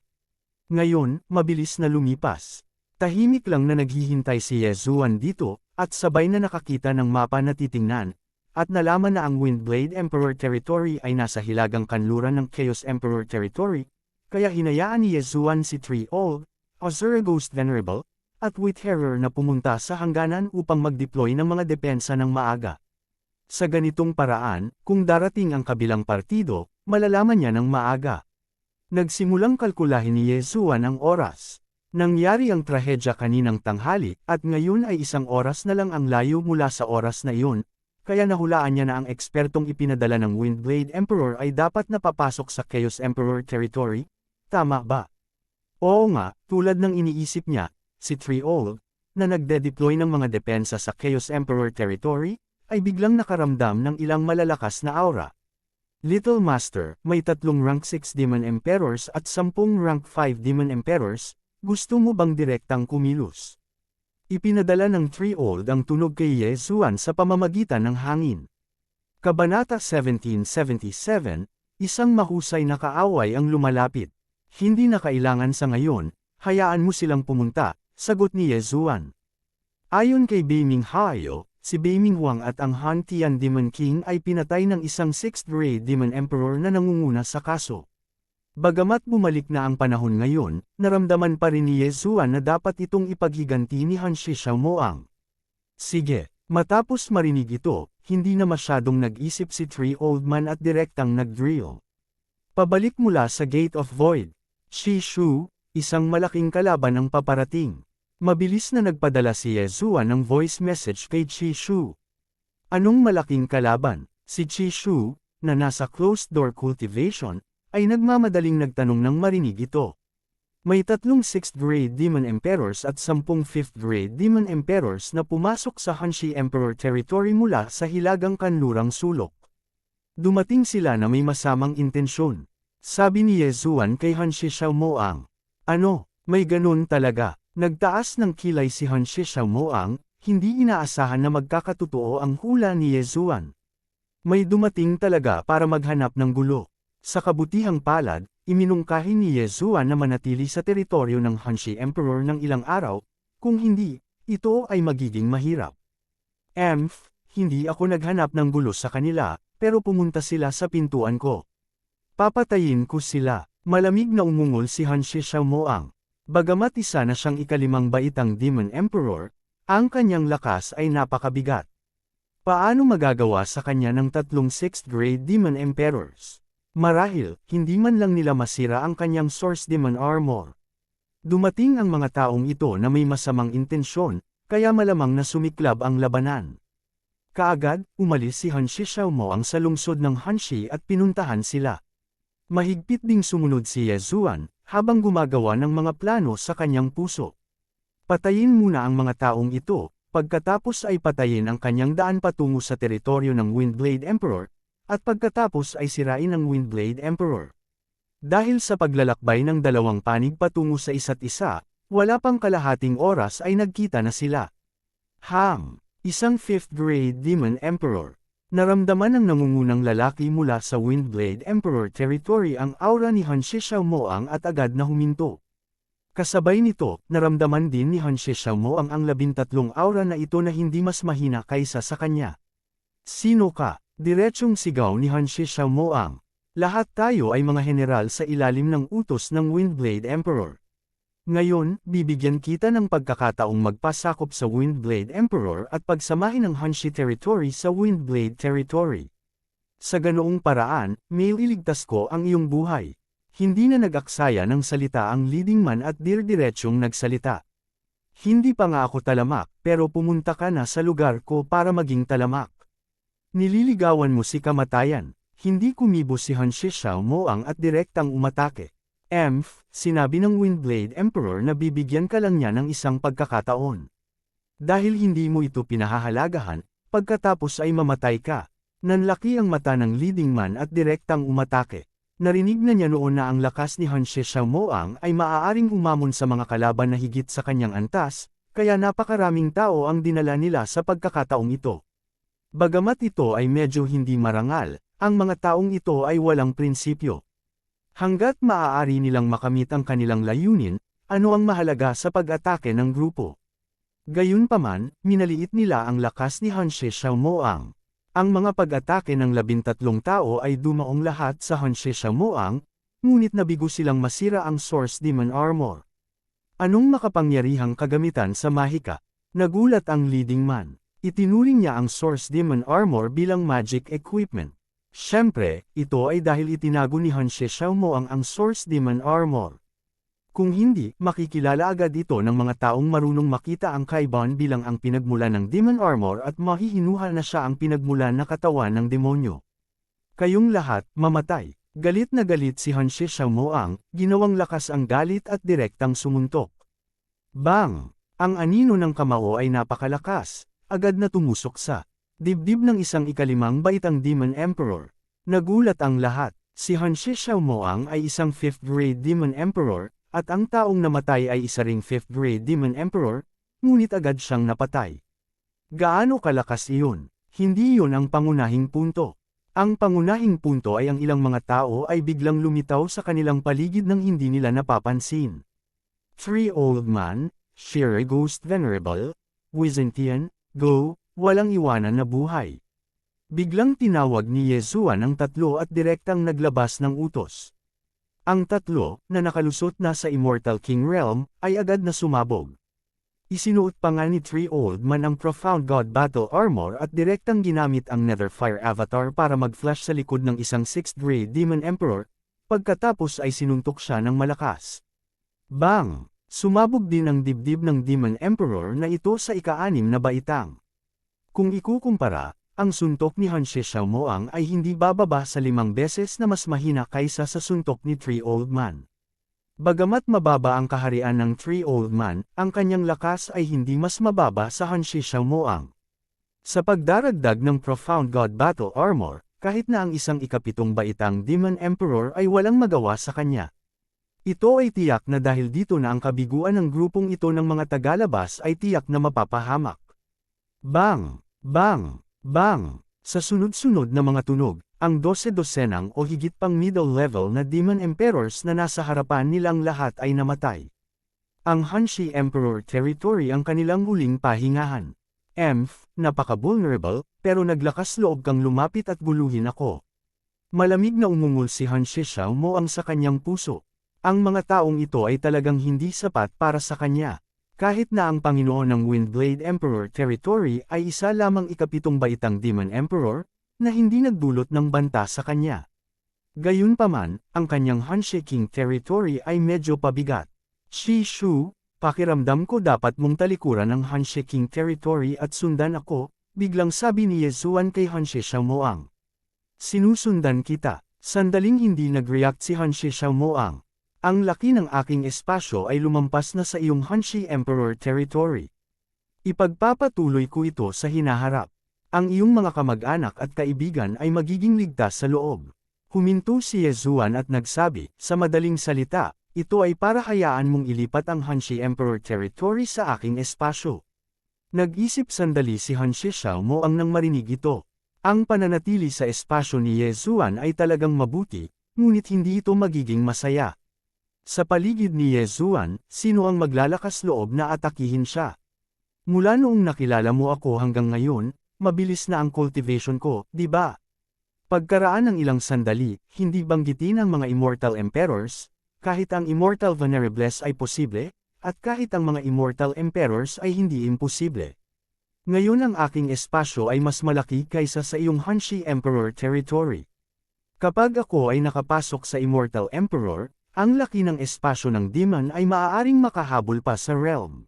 S1: Ngayon, mabilis na lumipas. Tahimik lang na naghihintay si Yezuan dito, at sabay na nakakita ng mapa na titingnan, at nalaman na ang Windblade Emperor Territory ay nasa hilagang kanluran ng Chaos Emperor Territory, kaya hinayaan ni Yezuan si Tree-Old, Azura Ghost Venerable, at Witherrer na pumunta sa hangganan upang mag-deploy ng mga depensa ng maaga. Sa ganitong paraan, kung darating ang kabilang partido, malalaman niya ng maaga. Nagsimulang kalkulahin ni Yezuan ang oras. Nangyari ang trahedya kaninang tanghali, at ngayon ay 1 oras na lang ang layo mula sa oras na iyon, kaya nahulaan niya na ang ekspertong ipinadala ng Windblade Emperor ay dapat na papasok sa Chaos Emperor Territory. Tama ba? Oo nga, tulad ng iniisip niya, si Tree-Old, na nagde-deploy ng mga depensa sa Chaos Emperor Territory, ay biglang nakaramdam ng ilang malalakas na aura. Little Master, may 3 rank 6 Demon Emperors at 10 rank 5 Demon Emperors, gusto mo bang direktang kumilos? Ipinadala ng Tree-Old ang tunog kay Yezuan sa pamamagitan ng hangin. Kabanata 1777, isang mahusay na kaaway ang lumalapit. Hindi na kailangan sa ngayon, hayaan mo silang pumunta, sagot ni Yezuan. Ayon kay Beiming Hayo, si Beiming Huang at ang Han Tian Demon King ay pinatay ng isang 6th grade Demon Emperor na nangunguna sa kaso. Bagamat bumalik na ang panahon ngayon, naramdaman pa rin ni Yezuan na dapat itong ipaghiganti ni Han Shishaomoang. Sige, matapos marinig ito, hindi na masyadong nag-isip si Tree-Old Man at direktang nag-drill. Pabalik mula sa Gate of Void. Shishu, isang malaking kalaban ang paparating. Mabilis na nagpadala si Yezuan ng voice message kay Shishu. Anong malaking kalaban? Si Shishu, na nasa closed-door cultivation, ay nagmamadaling nagtanong nang marinig ito. May 3 6th grade Demon Emperors at 10 5th grade Demon Emperors na pumasok sa Hanshi Emperor Territory mula sa hilagang kanlurang sulok. Dumating sila na may masamang intensyon. Sabi ni Yezuan kay Han Shishaomoang. Ano, may ganun talaga. Nagtaas ng kilay si Han Shishaomoang, hindi inaasahan na magkakatotoo ang hula ni Yezuan. May dumating talaga para maghanap ng gulo. Sa kabutihang palad, iminungkahi ni Yezuan na manatili sa teritoryo ng Hanshi Emperor ng ilang araw, kung hindi, ito ay magiging mahirap. Hindi ako naghanap ng gulo sa kanila, pero pumunta sila sa pintuan ko. Papatayin ko sila. Malamig na umungol si Han Shishaomoang. Bagamat isa na siyang ikalimang baitang Demon Emperor, ang kanyang lakas ay napakabigat. Paano magagawa sa kanya ng 3 6th grade Demon Emperors? Marahil, hindi man lang nila masira ang kanyang Source Demon Armor. Dumating ang mga taong ito na may masamang intensyon, kaya malamang na sumiklab ang labanan. Kaagad, umalis si Hanshi Xiaomoang sa lungsod ng Hanshi at pinuntahan sila. Mahigpit ding sumunod si Ye Zuan, habang gumagawa ng mga plano sa kanyang puso. Patayin muna ang mga taong ito, pagkatapos ay patayin ang kanyang daan patungo sa teritoryo ng Windblade Emperor, at pagkatapos ay sirain ang Windblade Emperor. Dahil sa paglalakbay ng dalawang panig patungo sa isa't isa, wala pang kalahating oras ay nagkita na sila. Isang 5th grade Demon Emperor. Naramdaman ng nangungunang lalaki mula sa Windblade Emperor territory ang aura ni Hanshi Xiaomoang at agad na huminto. Kasabay nito, naramdaman din ni Hanshi Xiaomoang ang 13 aura na ito na hindi mas mahina kaysa sa kanya. Sino ka? Diretsyong sigaw ni Hanshi Xiaomoang. Lahat tayo ay mga general sa ilalim ng utos ng Windblade Emperor. Ngayon, bibigyan kita ng pagkakataong magpasakop sa Windblade Emperor at pagsamahin ang Hanshi Territory sa Windblade Territory. Sa ganoong paraan, may iligtas ko ang iyong buhay. Hindi na nag-aksaya ng salita ang leading man at diretsyong nagsalita. Hindi pa nga ako talamak, pero pumunta ka na sa lugar ko para maging talamak. Nililigawan mo si kamatayan. Hindi kumibo si Hanshi Xiaomoang at direktang umatake. Sinabi ng Windblade Emperor na bibigyan ka lang niya ng isang pagkakataon. Dahil hindi mo ito pinahahalagahan, pagkatapos ay mamatay ka. Nanlaki ang mata ng leading man at direktang umatake. Narinig na niya noon na ang lakas ni Hanshi Xiaomoang ay maaaring umamon sa mga kalaban na higit sa kanyang antas, kaya napakaraming tao ang dinala nila sa pagkakataong ito. Bagamat ito ay medyo hindi marangal, ang mga taong ito ay walang prinsipyo. Hanggat maaari nilang makamit ang kanilang layunin, ano ang mahalaga sa pag-atake ng grupo? Gayunpaman, minaliit nila ang lakas ni Hanshi Xiaomoang. Ang mga pag-atake ng 13 tao ay dumaong lahat sa Hanshi Xiaomoang, ngunit nabigo silang masira ang Source Demon Armor. Anong makapangyarihang kagamitan sa mahika? Nagulat ang leading man. Itinuring niya ang Source Demon Armor bilang magic equipment. Siyempre, ito ay dahil itinago ni Hanshi Xiaomoang ang Source Demon Armor. Kung hindi, makikilala agad ito ng mga taong marunong makita ang Kaiban bilang ang pinagmulan ng Demon Armor at mahihinuha na siya ang pinagmulan na katawan ng demonyo. Kayong lahat, mamatay. Galit na galit si Hanshi Xiaomoang, ginawang lakas ang galit at direktang sumuntok. Bang! Ang anino ng kamao ay napakalakas. Agad na tumusok sa dibdib ng isang ikalimang baitang Demon Emperor. Nagulat ang lahat. Si Hanshi Xiaomoang ay isang 5th grade Demon Emperor, at ang taong namatay ay isa ring 5th grade Demon Emperor, ngunit agad siyang napatay. Gaano kalakas iyon? Hindi iyon ang pangunahing punto. Ang pangunahing punto ay ang ilang mga tao ay biglang lumitaw sa kanilang paligid nang hindi nila napapansin. 3 Old Man, Shire Ghost Venerable, Wizentian, Go, walang iwanan na buhay. Biglang tinawag ni Ye Zuan ang tatlo at direktang naglabas ng utos. Ang tatlo, na nakalusot na sa Immortal King Realm, ay agad na sumabog. Isinuot pa nga ni 3 Old Man ang Profound God Battle Armor at direktang ginamit ang Netherfire Avatar para mag-flash sa likod ng isang 6th grade Demon Emperor, pagkatapos ay sinuntok siya ng malakas. Bang! Sumabog din ang dibdib ng Demon Emperor na ito sa ika-6 na baitang. Kung ikukumpara, ang suntok ni Hanshi Xiaomoang ay hindi bababa sa 5 beses na mas mahina kaysa sa suntok ni 3 Old Man. Bagamat mababa ang kaharian ng 3 Old Man, ang kanyang lakas ay hindi mas mababa sa Hanshi Xiaomoang. Sa pagdaragdag ng Profound God Battle Armor, kahit na ang isang ika-7 baitang Demon Emperor ay walang magawa sa kanya. Ito ay tiyak na dahil dito na ang kabiguan ng grupong ito ng mga tagalabas ay tiyak na mapapahamak. Bang! Bang! Bang! Sa sunod-sunod na mga tunog, ang 12-dosenang o higit pang middle level na Demon Emperors na nasa harapan nilang lahat ay namatay. Ang Hanshi Emperor Territory ang kanilang huling pahingahan. Napaka-vulnerable, pero naglakas loob kang lumapit at guluhin ako. Malamig na umungol si Hanshi Xiaomoang sa kanyang puso. Ang mga taong ito ay talagang hindi sapat para sa kanya. Kahit na ang Panginoon ng Windblade Emperor Territory ay isa lamang ika-7 baitang Demon Emperor, na hindi nagdulot ng banta sa kanya. Gayunpaman, ang kanyang handshaking territory ay medyo pabigat. Shishu, pakiramdam ko dapat mong talikuran ang handshaking territory at sundan ako, biglang sabi ni Yezuan kay Hanshi Xiaomoang. Sinusundan kita. Sandaling hindi nag-react si Hanshi Xiaomoang. Ang laki ng aking espasyo ay lumampas na sa iyong Hanshi Emperor territory. Ipagpapatuloy ko ito sa hinaharap. Ang iyong mga kamag-anak at kaibigan ay magiging ligtas sa loob. Huminto si Yezuan at nagsabi, sa madaling salita, ito ay para hayaan mong ilipat ang Hanshi Emperor territory sa aking espasyo. Nag-isip sandali si Hanshi Xiaomoang nang marinig ito. Ang pananatili sa espasyo ni Yezuan ay talagang mabuti, ngunit hindi ito magiging masaya. Sa paligid ni Yezuan, sino ang maglalakas loob na atakihin siya? Mula noong nakilala mo ako hanggang ngayon, mabilis na ang cultivation ko, di ba? Pagkaraan ng ilang sandali, hindi banggitin ang mga immortal emperors, kahit ang immortal venerables ay posible, at kahit ang mga immortal emperors ay hindi imposible. Ngayon ang aking espasyo ay mas malaki kaysa sa iyong Hanshi Emperor territory. Kapag ako ay nakapasok sa Immortal Emperor, ang laki ng espasyo ng demon ay maaaring makahabol pa sa realm.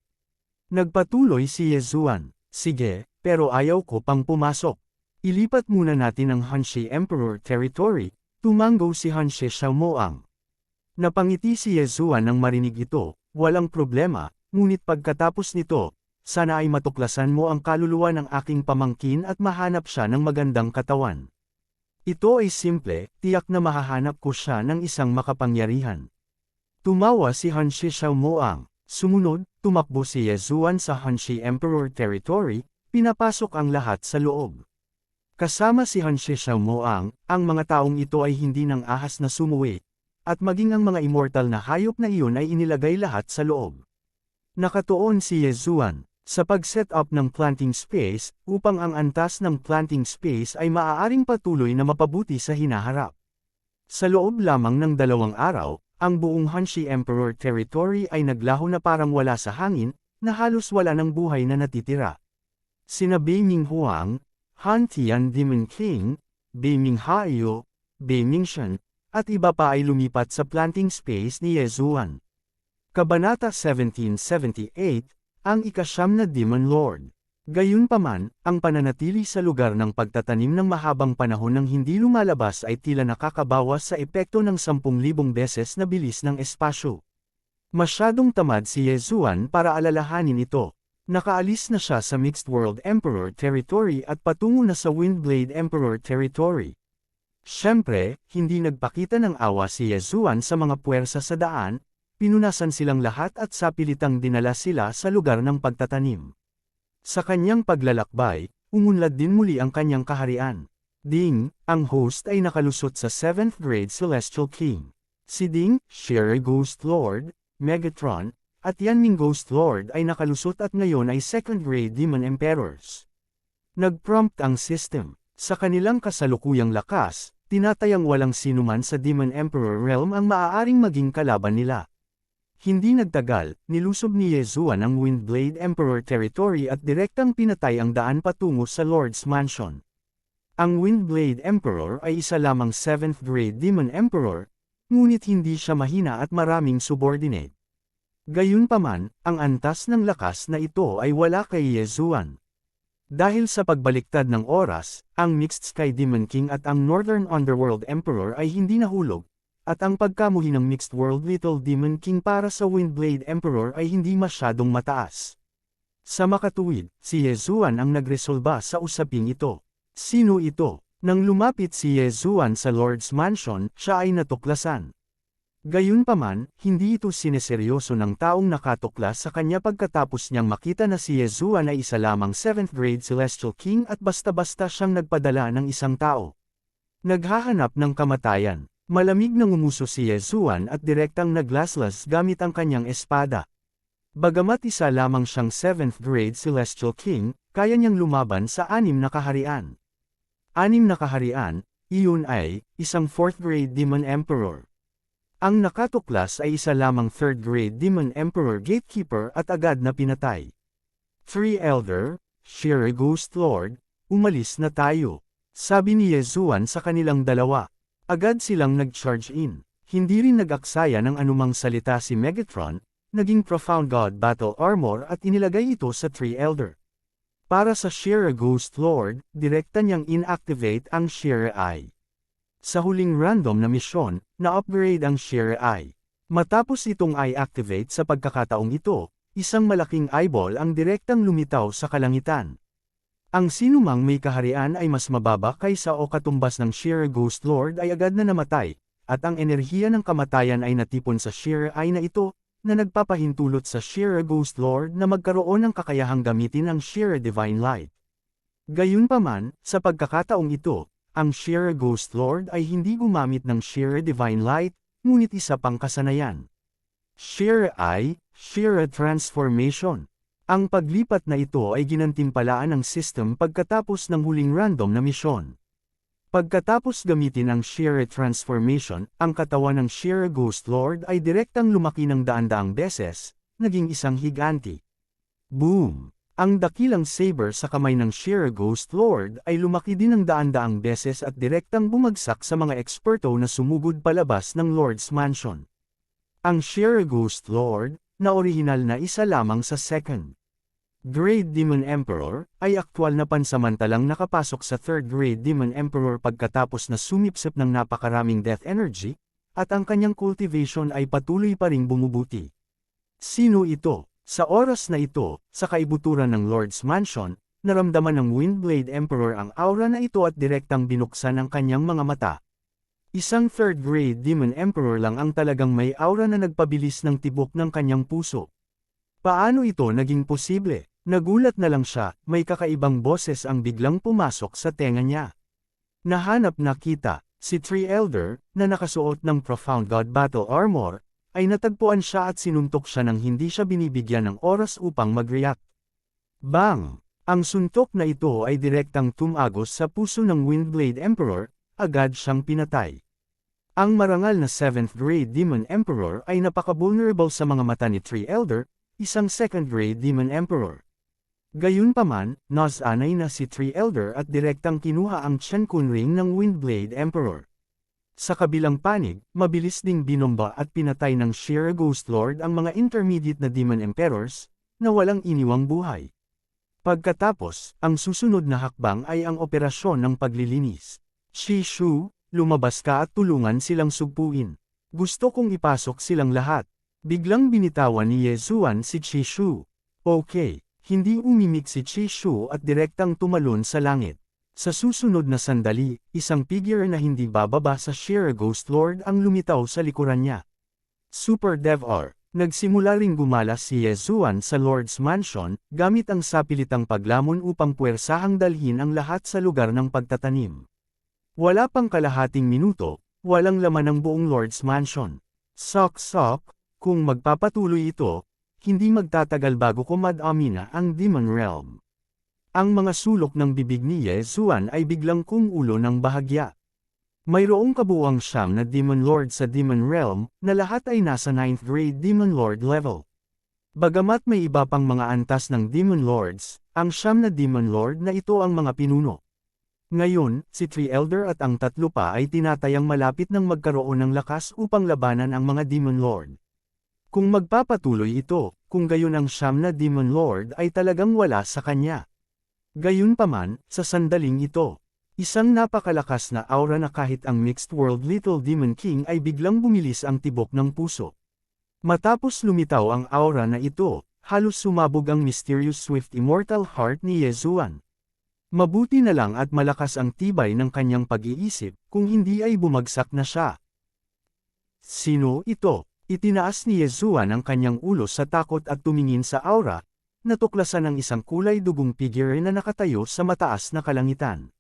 S1: Nagpatuloy si Yezuan. Sige, pero ayaw ko pang pumasok. Ilipat muna natin ang Hanshi Emperor territory, tumango si Hanshi Xiaomoang. Napangiti si Yezuan nang marinig ito, walang problema, ngunit pagkatapos nito, sana ay matuklasan mo ang kaluluwa ng aking pamangkin at mahanap siya ng magandang katawan. Ito ay simple, tiyak na mahahanap ko siya ng isang makapangyarihan. Tumawa si Hanshi Xiaomoang. Sumunod, tumakbo si Yezuan sa Hanshi Emperor territory, pinapasok ang lahat sa loob. Kasama si Hanshi Xiaomoang, ang mga taong ito ay hindi nang ahas na sumuwi, at maging ang mga immortal na hayop na iyon ay inilagay lahat sa loob. Nakatuon si Yezuan sa pag-set up ng planting space, upang ang antas ng planting space ay maaaring patuloy na mapabuti sa hinaharap. Sa loob lamang ng 2 araw, ang buong Hanshi Emperor territory ay naglaho na parang wala sa hangin, na halos wala ng buhay na natitira. Sina Beiming Huang, Han Tian Demon King, Beiming Haiyou, Beiming Shen, at iba pa ay lumipat sa planting space ni Yezuan. Kabanata 1778, ang ika-9 na Demon Lord. Gayunpaman, ang pananatili sa lugar ng pagtatanim ng mahabang panahon ng hindi lumalabas ay tila nakakabawas sa epekto ng 10,000 beses na bilis ng espasyo. Masyadong tamad si Yezuan para alalahanin ito. Nakaalis na siya sa Mixed World Emperor territory at patungo na sa Windblade Emperor territory. Siyempre, hindi nagpakita ng awa si Yezuan sa mga puwersa sa daan, pinunasan silang lahat at sapilitang dinala sila sa lugar ng pagtatanim. Sa kanyang paglalakbay, umunlad din muli ang kanyang kaharian. Ding, ang host ay nakalusot sa 7th grade Celestial King. Si Ding, Sherry Ghost Lord, Megatron, at Yanming Ghost Lord ay nakalusot at ngayon ay 2nd grade Demon Emperors. Nag-prompt ang system. Sa kanilang kasalukuyang lakas, tinatayang walang sinuman sa Demon Emperor realm ang maaaring maging kalaban nila. Hindi nagtagal, nilusob ni Yezuan ang Windblade Emperor territory at direktang pinatay ang daan patungo sa Lord's Mansion. Ang Windblade Emperor ay isa lamang 7th grade Demon Emperor, ngunit hindi siya mahina at maraming subordinate. Gayunpaman, ang antas ng lakas na ito ay wala kay Yezuan. Dahil sa pagbaliktad ng oras, ang Mixed Sky Demon King at ang Northern Underworld Emperor ay hindi nahulog, at ang pagkamuhi ng Mixed World Little Demon King para sa Windblade Emperor ay hindi masyadong mataas. Sa makatuwid, si Yezuan ang nagresolba sa usaping ito. Sino ito? Nang lumapit si Yezuan sa Lord's Mansion, siya ay natuklasan. Gayunpaman, hindi ito sineseryoso ng taong nakatuklas sa kanya pagkatapos niyang makita na si Yezuan ay isa lamang 7th grade Celestial King at basta-basta siyang nagpadala ng isang tao. Naghahanap ng kamatayan. Malamig na ngumuso si Yezuan at direktang naglaslas gamit ang kanyang espada. Bagamat isa lamang siyang 7th grade Celestial King, kaya niyang lumaban sa 6 na kaharian. 6 na kaharian, iyon ay, isang 4th grade Demon Emperor. Ang nakatuklas ay isa lamang 3rd grade Demon Emperor Gatekeeper at agad na pinatay. 3 Elder, Sherry Ghost Lord, umalis na tayo. Sabi ni Yezuan sa kanilang dalawa. Agad silang nag-charge in. Hindi rin nag-aksaya ng anumang salita si Megatron, naging Profound God Battle Armor at inilagay ito sa Tree Elder. Para sa She-Ra Ghost Lord, direkta niyang inactivate ang She-Ra Eye. Sa huling random na misyon, na-upgrade ang She-Ra Eye. Matapos itong i-activate sa pagkakataong ito, isang malaking eyeball ang direktang lumitaw sa kalangitan. Ang sinumang may kaharian ay mas mababa kaysa o katumbas ng She-Ra Ghost Lord ay agad na namatay, at ang enerhiya ng kamatayan ay natipon sa She-Ra Eye na ito, na nagpapahintulot sa She-Ra Ghost Lord na magkaroon ng kakayahang gamitin ang She-Ra Divine Light. Gayunpaman, sa pagkakataong ito, ang She-Ra Ghost Lord ay hindi gumamit ng She-Ra Divine Light, ngunit isa pang kasanayan. She-Ra Eye, She-Ra Transformation. Ang paglipat na ito ay ginantimpalaan ng system pagkatapos ng huling random na misyon. Pagkatapos gamitin ang She-Ra Transformation, ang katawan ng She-Ra Ghost Lord ay direktang lumaki ng daan-daang beses, naging isang higanti. Boom! Ang dakilang saber sa kamay ng She-Ra Ghost Lord ay lumaki din ng daan-daang beses at direktang bumagsak sa mga eksperto na sumugod palabas ng Lord's Mansion. Ang She-Ra Ghost Lord, na orihinal na isa lamang sa second Grade Demon Emperor, ay aktwal na pansamantalang nakapasok sa Third Grade Demon Emperor pagkatapos na sumipsip ng napakaraming death energy, at ang kanyang cultivation ay patuloy pa ring bumubuti. Sino ito? Sa oras na ito, sa kaibuturan ng Lord's Mansion, naramdaman ng Windblade Emperor ang aura na ito at direktang binuksan ang kanyang mga mata. Isang Third Grade Demon Emperor lang ang talagang may aura na nagpabilis ng tibok ng kanyang puso. Paano ito naging posible? Nagulat na lang siya, may kakaibang boses ang biglang pumasok sa tenga niya. Nahanap na kita, si Tree Elder, na nakasuot ng Profound God Battle Armor, ay natagpuan siya at sinuntok siya nang hindi siya binibigyan ng oras upang mag-react. Bang! Ang suntok na ito ay direktang tumagos sa puso ng Windblade Emperor, agad siyang pinatay. Ang marangal na 7th Grade Demon Emperor ay napaka-vulnerable sa mga mata ni Tree Elder, isang 2nd Grade Demon Emperor. Gayunpaman, nasanay na si Tree Elder at direktang kinuha ang Chen-Kun Ring ng Windblade Emperor. Sa kabilang panig, mabilis ding binomba at pinatay ng She-Ra Ghost Lord ang mga intermediate na Demon Emperors, na walang iniwang buhay. Pagkatapos, ang susunod na hakbang ay ang operasyon ng paglilinis. Chi-Shu, lumabas ka at tulungan silang sugpuin. Gusto kong ipasok silang lahat. Biglang binitawan ni Yezuan si Chi-Shu. Okay. Hindi umimik si Chi-Shu at direktang tumalon sa langit. Sa susunod na sandali, isang figure na hindi bababa sa She-Ra Ghost Lord ang lumitaw sa likuran niya. Super Dev-R. Nagsimula ring gumala si Yezuan sa Lord's Mansion, gamit ang sapilitang paglamon upang puwersahang dalhin ang lahat sa lugar ng pagtatanim. Wala pang kalahating minuto, walang laman ang buong Lord's Mansion. Sok-sok, kung magpapatuloy ito, hindi magtatagal bago kumadami na ang Demon Realm. Ang mga sulok ng bibig ni Yezuan ay biglang kumulo ng bahagya. Mayroong kabuuang 9 na Demon Lord sa Demon Realm, na lahat ay nasa 9th Grade Demon Lord level. Bagamat may iba pang mga antas ng Demon Lords, ang 9 na Demon Lord na ito ang mga pinuno. Ngayon, si Tree Elder at ang tatlo pa ay tinatayang malapit ng magkaroon ng lakas upang labanan ang mga Demon Lord. Kung magpapatuloy ito, kung gayon ang 9 na Demon Lord ay talagang wala sa kanya. Gayunpaman, sa sandaling ito, isang napakalakas na aura na kahit ang Mixed World Little Demon King ay biglang bumilis ang tibok ng puso. Matapos lumitaw ang aura na ito, halos sumabog ang mysterious swift immortal heart ni Yezuan. Mabuti na lang at malakas ang tibay ng kanyang pag-iisip, kung hindi ay bumagsak na siya. Sino ito? Itinaas ni Yezuan ang kanyang ulo sa takot at tumingin sa aura, natuklasan ng isang kulay dugong figure na nakatayo sa mataas na kalangitan.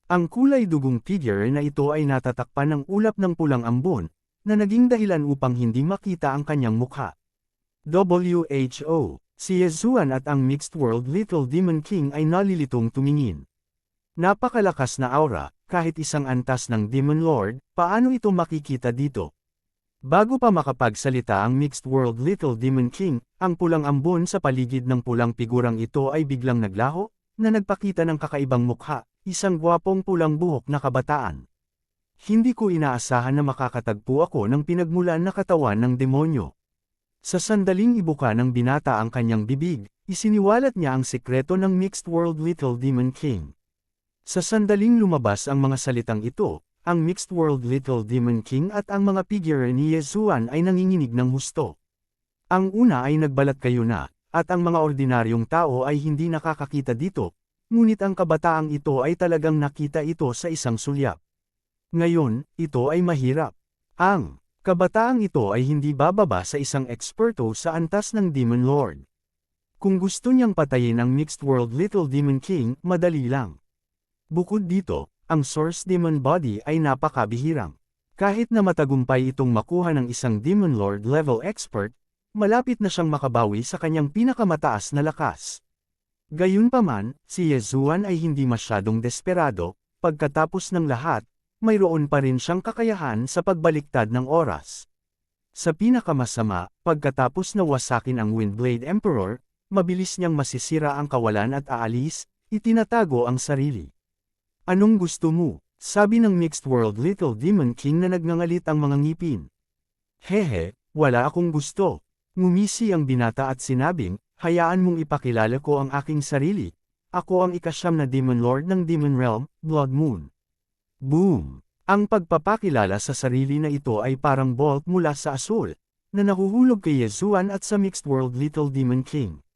S1: Ang kulay dugong figure na ito ay natatakpan ng ulap ng pulang ambon, na naging dahilan upang hindi makita ang kanyang mukha. WHO, si Yezuan at ang Mixed World Little Demon King ay nalilitong tumingin. Napakalakas na aura, kahit isang antas ng Demon Lord, paano ito makikita dito? Bago pa makapagsalita ang Mixed World Little Demon King, ang pulang ambon sa paligid ng pulang figurang ito ay biglang naglaho, na nagpakita ng kakaibang mukha, isang gwapong pulang buhok na kabataan. Hindi ko inaasahan na makakatagpo ako ng pinagmulan na katawan ng demonyo. Sa sandaling ibuka ng binata ang kanyang bibig, isiniwalat niya ang sekreto ng Mixed World Little Demon King. Sa sandaling lumabas ang mga salitang ito, ang Mixed World Little Demon King at ang mga figure ni Yezuan ay nanginginig ng husto. Ang una ay nagbalat kayo na, at ang mga ordinaryong tao ay hindi nakakakita dito, ngunit ang kabataang ito ay talagang nakita ito sa isang sulyap. Ngayon, ito ay mahirap. Ang kabataang ito ay hindi bababa sa isang eksperto sa antas ng Demon Lord. Kung gusto niyang patayin ang Mixed World Little Demon King, madali lang. Bukod dito, ang Source Demon Body ay napakabihirang. Kahit na matagumpay itong makuha ng isang Demon Lord level expert, malapit na siyang makabawi sa kanyang pinakamataas na lakas. Gayunpaman, si Yezuan ay hindi masyadong desperado, pagkatapos ng lahat, mayroon pa rin siyang kakayahan sa pagbaliktad ng oras. Sa pinakamasama, pagkatapos na wasakin ang Windblade Emperor, mabilis niyang masisira ang kawalan at aalis, itinatago ang sarili. Anong gusto mo? Sabi ng Mixed World Little Demon King na nagngangalit ang mga ngipin. Hehe, wala akong gusto. Ngumisi ang binata at sinabing, hayaan mong ipakilala ko ang aking sarili. Ako ang ikasyam na Demon Lord ng Demon Realm, Blood Moon. Boom! Ang pagpapakilala sa sarili na ito ay parang bolt mula sa asul, na nahuhulog kay Yezuan at sa Mixed World Little Demon King.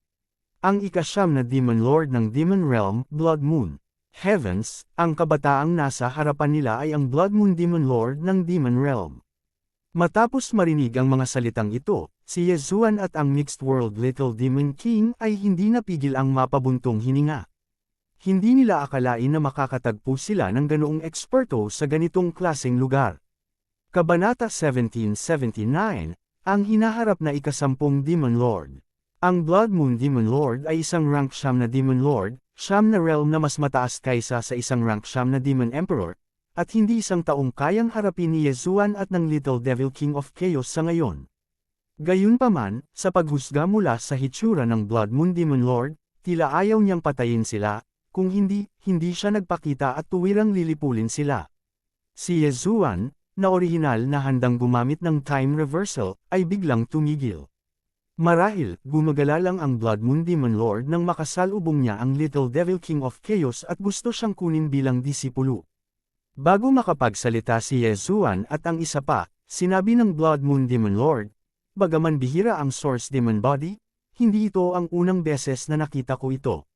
S1: Ang ikasyam na Demon Lord ng Demon Realm, Blood Moon. Heavens, ang kabataang nasa harapan nila ay ang Blood Moon Demon Lord ng Demon Realm. Matapos marinig ang mga salitang ito, si Yezuan at ang Mixed World Little Demon King ay hindi napigil ang mapabuntong hininga. Hindi nila akalain na makakatagpo sila ng ganoong eksperto sa ganitong klaseng lugar. Kabanata 1779, ang hinaharap na ikasampung Demon Lord. Ang Blood Moon Demon Lord ay isang rank 9 na Demon Lord, 9 na realm na mas mataas kaysa sa isang rank 9 na Demon Emperor, at hindi isang taong kayang harapin ni Yezuan at ng Little Devil King of Chaos sa ngayon. Gayunpaman, sa paghusga mula sa hitsura ng Blood Moon Demon Lord, tila ayaw niyang patayin sila, kung hindi siya nagpakita at tuwirang lilipulin sila. Si Yezuan, na orihinal na handang gumamit ng time reversal, ay biglang tumigil. Marahil, gumagala lang ang Blood Moon Demon Lord nang makasalubong niya ang Little Devil King of Chaos at gusto siyang kunin bilang disipulo. Bago makapagsalita si Yezuan at ang isa pa, sinabi ng Blood Moon Demon Lord, bagaman bihira ang Source Demon Body, hindi ito ang unang beses na nakita ko ito.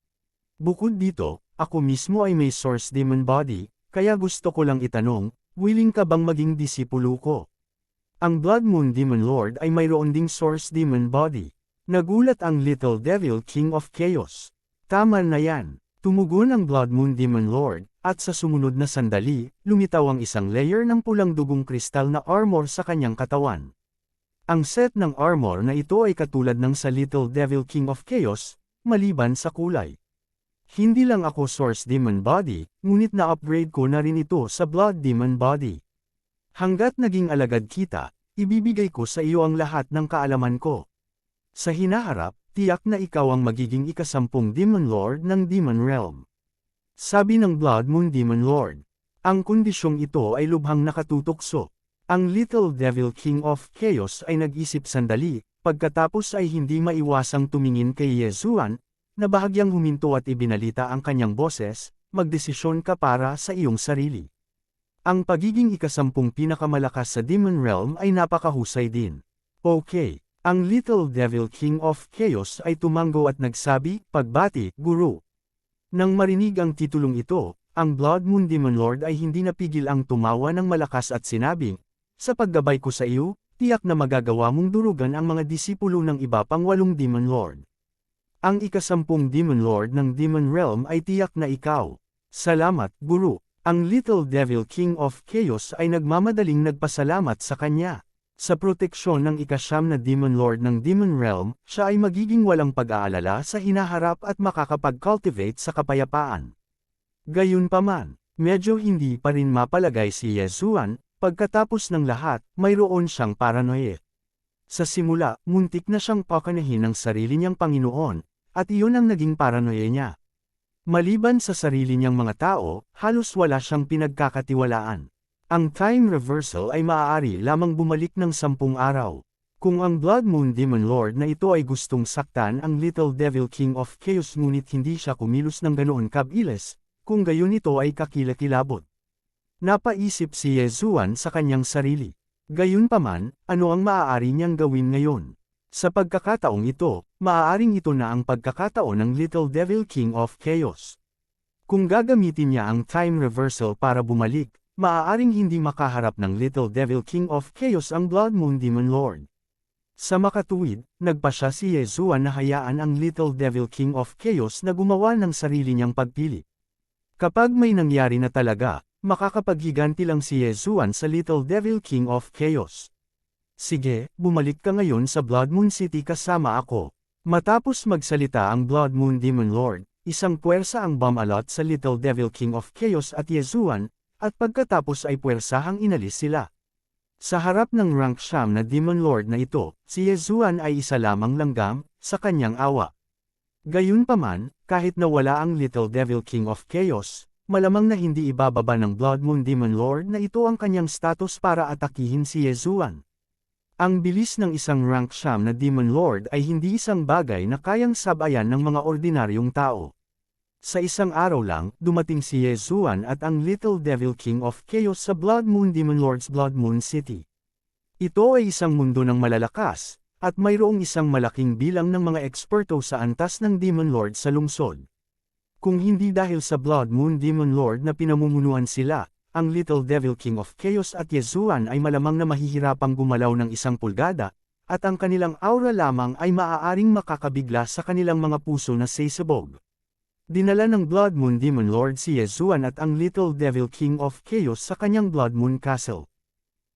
S1: Bukod dito, ako mismo ay may Source Demon Body, kaya gusto ko lang itanong, willing ka bang maging disipulo ko? Ang Blood Moon Demon Lord ay mayroon ding Source Demon Body. Nagulat ang Little Devil King of Chaos. Tama na yan. Tumugon ang Blood Moon Demon Lord, at sa sumunod na sandali, lumitaw ang isang layer ng pulang dugong kristal na armor sa kanyang katawan. Ang set ng armor na ito ay katulad ng sa Little Devil King of Chaos, maliban sa kulay. Hindi lang ako Source Demon Body, ngunit na-upgrade ko na rin ito sa Blood Demon Body. Hanggat naging alagad kita, ibibigay ko sa iyo ang lahat ng kaalaman ko. Sa hinaharap, tiyak na ikaw ang magiging ikasampung Demon Lord ng Demon Realm. Sabi ng Blood Moon Demon Lord. Ang kondisyong ito ay lubhang nakatutokso. Ang Little Devil King of Chaos ay nag-isip sandali, pagkatapos ay hindi maiwasang tumingin kay Yezuan, na bahagyang huminto at ibinalita ang kanyang boses, magdesisyon ka para sa iyong sarili. Ang pagiging ikasampung pinakamalakas sa Demon Realm ay napakahusay din. Okay, ang Little Devil King of Chaos ay tumango at nagsabi, pagbati, Guru. Nang marinig ang titulong ito, ang Blood Moon Demon Lord ay hindi napigil ang tumawa ng malakas at sinabing, sa paggabay ko sa iyo, tiyak na magagawa mong durugan ang mga disipulo ng iba pang 8 Demon Lord. Ang ikasampung Demon Lord ng Demon Realm ay tiyak na ikaw. Salamat, Guru. Ang Little Devil King of Chaos ay nagmamadaling nagpasalamat sa kanya. Sa proteksyon ng ikasyam na Demon Lord ng Demon Realm, siya ay magiging walang pag-aalala sa hinaharap at makakapag-cultivate sa kapayapaan. Gayunpaman, medyo hindi pa rin mapalagay si Yezuan, pagkatapos ng lahat, mayroon siyang paranoia. Sa simula, muntik na siyang pakanahin ng sarili niyang Panginoon, at iyon ang naging paranoia niya. Maliban sa sarili niyang mga tao, halos wala siyang pinagkakatiwalaan. Ang time reversal ay maaari lamang bumalik ng 10 araw. Kung ang Blood Moon Demon Lord na ito ay gustong saktan ang Little Devil King of Chaos ngunit hindi siya kumilos ng ganoon kabilis, kung gayon ito ay kakilakilabot. Napaisip si Yezuan sa kanyang sarili. Gayunpaman, ano ang maaari niyang gawin ngayon? Sa pagkakataong ito, maaaring ito na ang pagkakataon ng Little Devil King of Chaos. Kung gagamitin niya ang time reversal para bumalik, maaaring hindi makaharap ng Little Devil King of Chaos ang Blood Moon Demon Lord. Sa makatuwid, nagpasya si Yezuan na hayaan ang Little Devil King of Chaos na gumawa ng sarili niyang pagpili. Kapag may nangyari na talaga, makakapaghiganti lang si Yezuan sa Little Devil King of Chaos. Sige, bumalik ka ngayon sa Blood Moon City kasama ako. Matapos magsalita ang Blood Moon Demon Lord, isang puwersa ang bumalot sa Little Devil King of Chaos at Yezuan, at pagkatapos ay puwersahang inalis sila. Sa harap ng rank siyam na Demon Lord na ito, si Yezuan ay isa lamang langgam sa kanyang awa. Gayunpaman, kahit na wala ang Little Devil King of Chaos, malamang na hindi ibababa ng Blood Moon Demon Lord na ito ang kanyang status para atakihin si Yezuan. Ang bilis ng isang rank siyam na Demon Lord ay hindi isang bagay na kayang sabayan ng mga ordinaryong tao. Sa isang araw lang, dumating si Yezuan at ang Little Devil King of Chaos sa Blood Moon Demon Lord's Blood Moon City. Ito ay isang mundo ng malalakas, at mayroong isang malaking bilang ng mga eksperto sa antas ng Demon Lord sa lungsod. Kung hindi dahil sa Blood Moon Demon Lord na pinamumunuan sila, ang Little Devil King of Chaos at Yezuan ay malamang na mahihirapang gumalaw ng 1 pulgada, at ang kanilang aura lamang ay maaaring makakabigla sa kanilang mga puso na sasabog. Dinala ng Blood Moon Demon Lord si Yezuan at ang Little Devil King of Chaos sa kanyang Blood Moon Castle.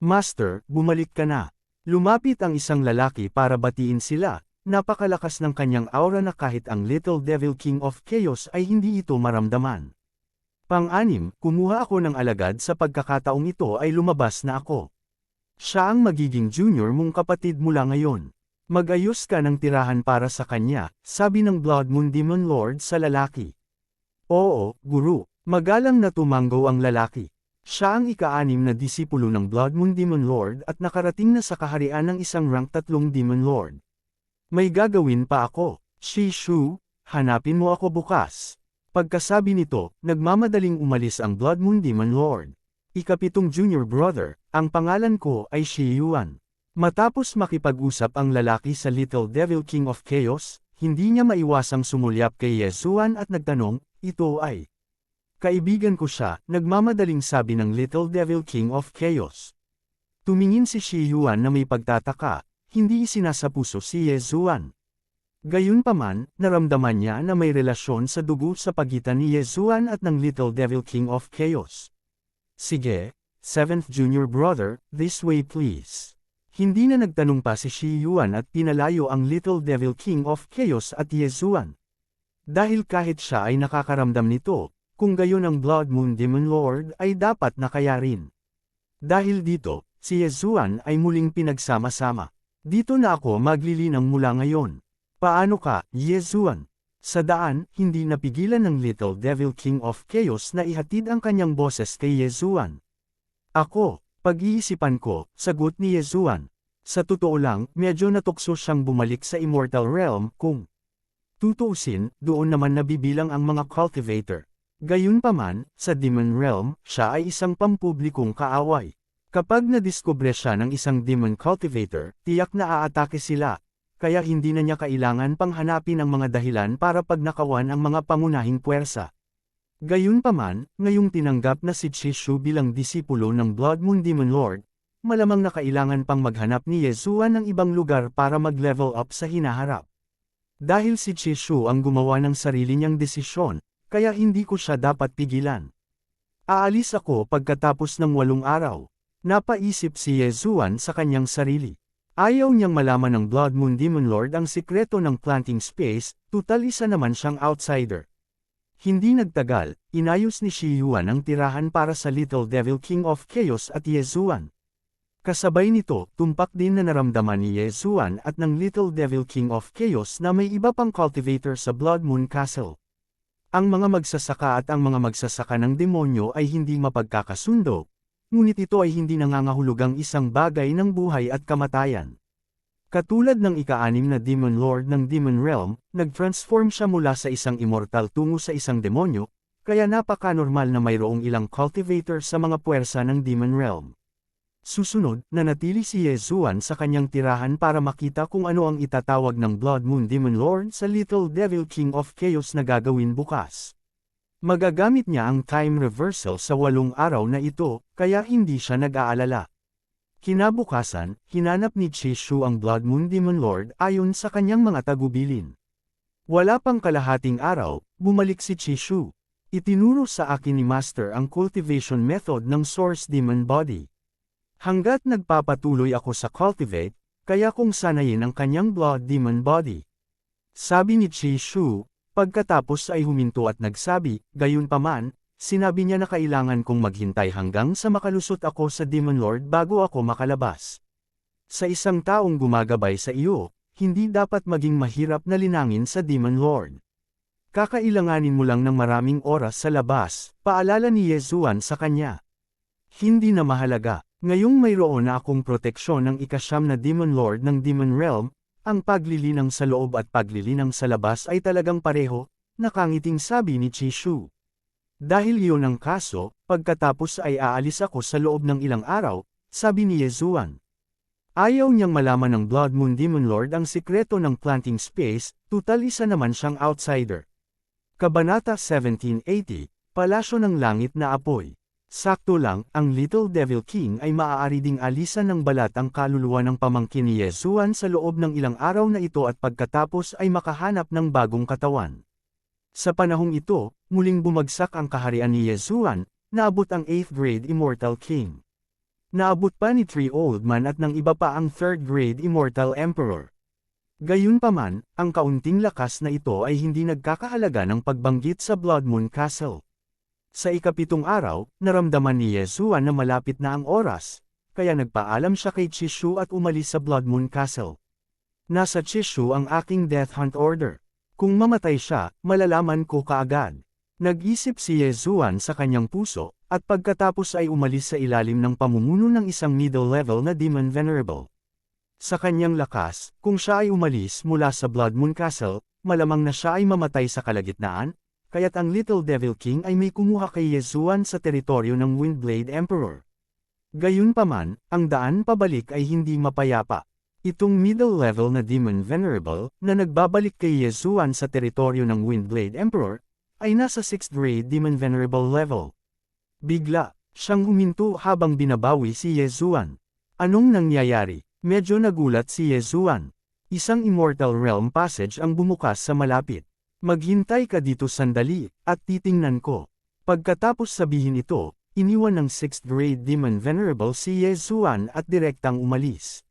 S1: Master, bumalik ka na. Lumapit ang isang lalaki para batiin sila, napakalakas ng kanyang aura na kahit ang Little Devil King of Chaos ay hindi ito maramdaman. Pang-anim, kumuha ako ng alagad sa pagkakataong ito ay lumabas na ako. Siya ang magiging junior mong kapatid mula ngayon. Mag-ayos ka ng tirahan para sa kanya, sabi ng Blood Moon Demon Lord sa lalaki. Oo, guru, magalang na tumanggo ang lalaki. Siya ang ika-6 na disipulo ng Blood Moon Demon Lord at nakarating na sa kaharian ng isang rank 3 Demon Lord. May gagawin pa ako, Shishu, hanapin mo ako bukas. Pagkasabi nito, nagmamadaling umalis ang Blood Moon Demon Lord. Ika-7 junior brother, ang pangalan ko ay Shiyuan. Matapos makipag-usap ang lalaki sa Little Devil King of Chaos, hindi niya maiwasang sumulyap kay Yezuan at nagtanong, ito ay kaibigan ko siya, nagmamadaling sabi ng Little Devil King of Chaos. Tumingin si Shiyuan na may pagtataka, hindi isinasapuso si Yezuan. Gayunpaman, naramdaman niya na may relasyon sa dugo sa pagitan ni Yezuan at ng Little Devil King of Chaos. Sige, 7th junior brother, this way please. Hindi na nagtanong pa si Shiyuan at pinalayo ang Little Devil King of Chaos at Yezuan. Dahil kahit siya ay nakakaramdam nito, kung gayon ang Blood Moon Demon Lord ay dapat na kaya rin. Dahil dito, si Yezuan ay muling pinagsama-sama. Dito na ako maglilinang mula ngayon. Paano ka, Yezuan? Sa daan, hindi napigilan ng Little Devil King of Chaos na ihatid ang kanyang boses kay Yezuan. Ako. Pag-iisipan ko, sagot ni Yezuan. Sa totoo lang, medyo natukso siyang bumalik sa Immortal Realm kung tutuusin, doon naman nabibilang ang mga cultivator. Gayunpaman, sa Demon Realm, siya ay isang pampublikong kaaway. Kapag nadiskubre siya ng isang Demon Cultivator, tiyak na aatake sila, kaya hindi na niya kailangan pang hanapin ang mga dahilan para pagnakawan ang mga pangunahing puwersa. Gayunpaman, ngayong tinanggap na si Chishu bilang disipulo ng Blood Moon Demon Lord, malamang na kailangan pang maghanap ni Yezuan ng ibang lugar para mag-level up sa hinaharap. Dahil si Chishu ang gumawa ng sarili niyang desisyon, kaya hindi ko siya dapat pigilan. Aalis ako pagkatapos ng 8 araw. Napaisip si Yezuan sa kanyang sarili. Ayaw niyang malaman ng Blood Moon Demon Lord ang sikreto ng planting space, tutal isa naman siyang outsider. Hindi nagtagal, inayos ni Shiyuan ang tirahan para sa Little Devil King of Chaos at Yezuan. Kasabay nito, tumpak din na naramdaman ni Yezuan at ng Little Devil King of Chaos na may iba pang cultivator sa Blood Moon Castle. Ang mga magsasaka at ang mga magsasaka ng demonyo ay hindi mapagkakasundo, ngunit ito ay hindi nangangahulugang isang bagay ng buhay at kamatayan. Katulad ng ika-6 na Demon Lord ng Demon Realm, nag-transform siya mula sa isang immortal tungo sa isang demonyo, kaya napaka-normal na mayroong ilang cultivator sa mga puwersa ng Demon Realm. Susunod, nanatili si Yezuan sa kanyang tirahan para makita kung ano ang itatawag ng Blood Moon Demon Lord sa Little Devil King of Chaos na gagawin bukas. Magagamit niya ang time reversal sa 8 araw na ito, kaya hindi siya nag-aalala. Kinabukasan, hinanap ni Chishu ang Blood Moon Demon Lord ayon sa kanyang mga tagubilin. Wala pang kalahating araw, bumalik si Chishu. Itinuro sa akin ni Master ang cultivation method ng Source Demon Body. Hanggat nagpapatuloy ako sa cultivate, kaya kong sanayin ang kanyang Blood Demon Body. Sabi ni Chishu, pagkatapos ay huminto at nagsabi, gayunpaman, sinabi niya na kailangan kong maghintay hanggang sa makalusot ako sa Demon Lord bago ako makalabas. Sa isang taong gumagabay sa iyo, hindi dapat maging mahirap na linangin sa Demon Lord. Kakailanganin mo lang ng maraming oras sa labas, paalala ni Yezuan sa kanya. Hindi na mahalaga. Ngayong mayroon na akong proteksyon ng ika-9 na Demon Lord ng Demon Realm, ang paglilinang sa loob at paglilinang sa labas ay talagang pareho, nakangiting sabi ni Chishu. Dahil iyon ang kaso, pagkatapos ay aalis ako sa loob ng ilang araw, sabi ni Yezuan. Ayaw niyang malaman ng Blood Moon Demon Lord ang sikreto ng planting space, tutal isa naman siyang outsider. Kabanata 1780, Palasyo ng Langit na Apoy. Sakto lang, ang Little Devil King ay maaari ding alisan ng balat ang kaluluwa ng pamangkin ni Yezuan sa loob ng ilang araw na ito at pagkatapos ay makahanap ng bagong katawan. Sa panahong ito, muling bumagsak ang kaharian ni Yezuan, naabot ang 8th grade Immortal King. Naabot pa ni Three Old Man at ng iba pa ang 3rd grade Immortal Emperor. Gayunpaman, ang kaunting lakas na ito ay hindi nagkakahalaga ng pagbanggit sa Blood Moon Castle. Sa ika-7 araw, naramdaman ni Yezuan na malapit na ang oras, kaya nagpaalam siya kay Chishu at umalis sa Blood Moon Castle. Nasa Chishu ang aking death hunt order. Kung mamatay siya, malalaman ko kaagad. Nag-isip si Yezuan sa kanyang puso, at pagkatapos ay umalis sa ilalim ng pamumuno ng isang middle-level na Demon Venerable. Sa kanyang lakas, kung siya ay umalis mula sa Blood Moon Castle, malamang na siya ay mamatay sa kalagitnaan, kaya't ang Little Devil King ay may kumuha kay Yezuan sa teritoryo ng Windblade Emperor. Gayunpaman, ang daan pabalik ay hindi mapayapa. Itong middle level na Demon Venerable, na nagbabalik kay Yezuan sa teritoryo ng Windblade Emperor, ay nasa 6th grade Demon Venerable level. Bigla, siyang huminto habang binabawi si Yezuan. Anong nangyayari? Medyo nagulat si Yezuan. Isang Immortal Realm Passage ang bumukas sa malapit. Maghintay ka dito sandali, at titingnan ko. Pagkatapos sabihin ito, iniwan ng 6th grade Demon Venerable si Yezuan at direktang umalis.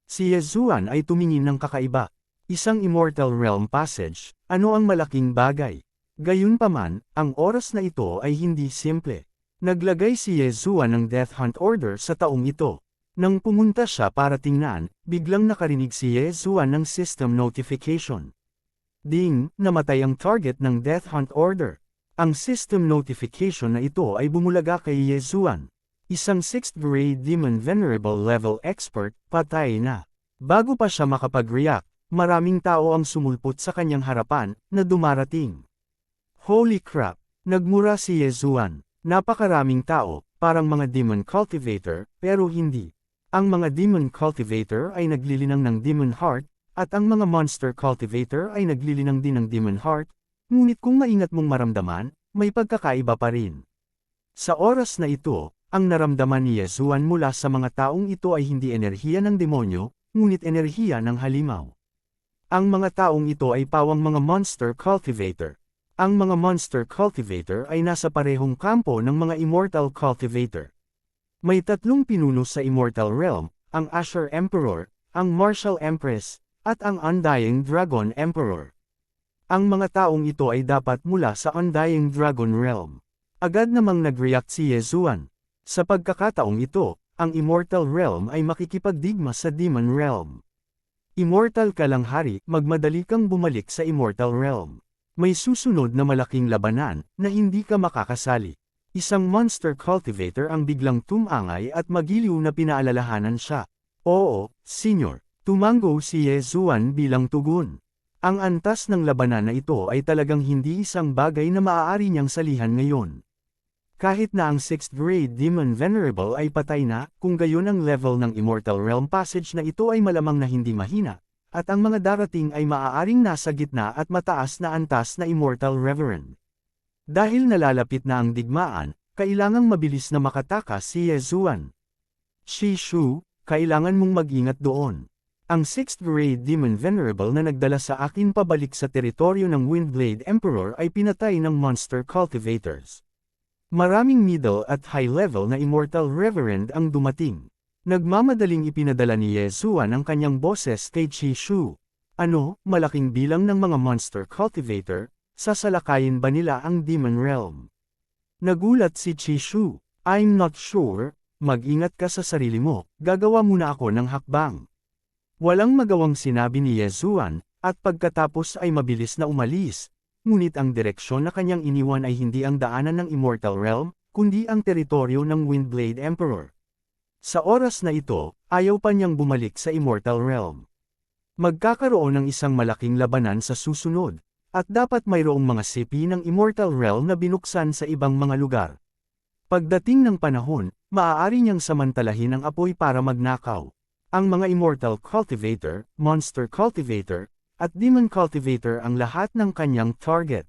S1: Si Yezuan ay tumingin ng kakaiba. Isang Immortal Realm Passage, ano ang malaking bagay? Gayunpaman, ang oras na ito ay hindi simple. Naglagay si Yezuan ng Death Hunt Order sa taong ito. Nang pumunta siya para tingnan, biglang nakarinig si Yezuan ng system notification. Ding, namatay ang target ng Death Hunt Order. Ang system notification na ito ay bumulaga kay Yezuan. Isang 6th grade Demon Venerable level expert, patay na. Bago pa siya makapag-react, maraming tao ang sumulpot sa kanyang harapan, na dumarating. Holy crap! Nagmura si Yezuan. Napakaraming tao, parang mga Demon Cultivator, pero hindi. Ang mga Demon Cultivator ay naglilinang ng Demon Heart, at ang mga Monster Cultivator ay naglilinang din ng Demon Heart, ngunit kung maingat mong maramdaman, may pagkakaiba pa rin. Sa oras na ito, ang naramdaman ni Yezuan mula sa mga taong ito ay hindi enerhiya ng demonyo, ngunit enerhiya ng halimaw. Ang mga taong ito ay pawang mga Monster Cultivator. Ang mga Monster Cultivator ay nasa parehong kampo ng mga Immortal Cultivator. May 3 pinuno sa Immortal Realm, ang Asher Emperor, ang Martial Empress, at ang Undying Dragon Emperor. Ang mga taong ito ay dapat mula sa Undying Dragon Realm. Agad namang nag-react si Yezuan. Sa pagkakataong ito, ang Immortal Realm ay makikipagdigma sa Demon Realm. Immortal ka lang hari, magmadali kang bumalik sa Immortal Realm. May susunod na malaking labanan, na hindi ka makakasali. Isang monster cultivator ang biglang tumangay at magiliw na pinaalalahanan siya. Oo, senyor. Tumango si Ye Zuan bilang tugon. Ang antas ng labanan na ito ay talagang hindi isang bagay na maaari niyang salihan ngayon. Kahit na ang 6th grade Demon Venerable ay patay na, kung gayon ang level ng Immortal Realm Passage na ito ay malamang na hindi mahina, at ang mga darating ay maaaring nasa gitna at mataas na antas na Immortal Reverend. Dahil nalalapit na ang digmaan, kailangang mabilis na makatakas si Ye Zuan. Shishu, kailangan mong mag-ingat doon. Ang 6th grade Demon Venerable na nagdala sa akin pabalik sa teritoryo ng Windblade Emperor ay pinatay ng Monster Cultivators. Maraming middle at high level na Immortal Reverend ang dumating. Nagmamadaling ipinadala ni Ye Zuan ang kanyang boses kay Shishu. Ano, malaking bilang ng mga Monster Cultivator, sasalakayin ba nila ang Demon Realm? Nagulat si Shishu. I'm not sure, mag-ingat ka sa sarili mo, gagawa muna ako ng hakbang. Walang magawang sinabi ni Ye Zuan, at pagkatapos ay mabilis na umalis, ngunit ang direksyon na kanyang iniwan ay hindi ang daanan ng Immortal Realm, kundi ang teritoryo ng Windblade Emperor. Sa oras na ito, ayaw pa niyang bumalik sa Immortal Realm. Magkakaroon ng isang malaking labanan sa susunod, at dapat mayroong mga sipi ng Immortal Realm na binuksan sa ibang mga lugar. Pagdating ng panahon, maaari niyang samantalahin ang apoy para magnakaw. Ang mga Immortal Cultivator, Monster Cultivator, at Demon Cultivator ang lahat ng kanyang target.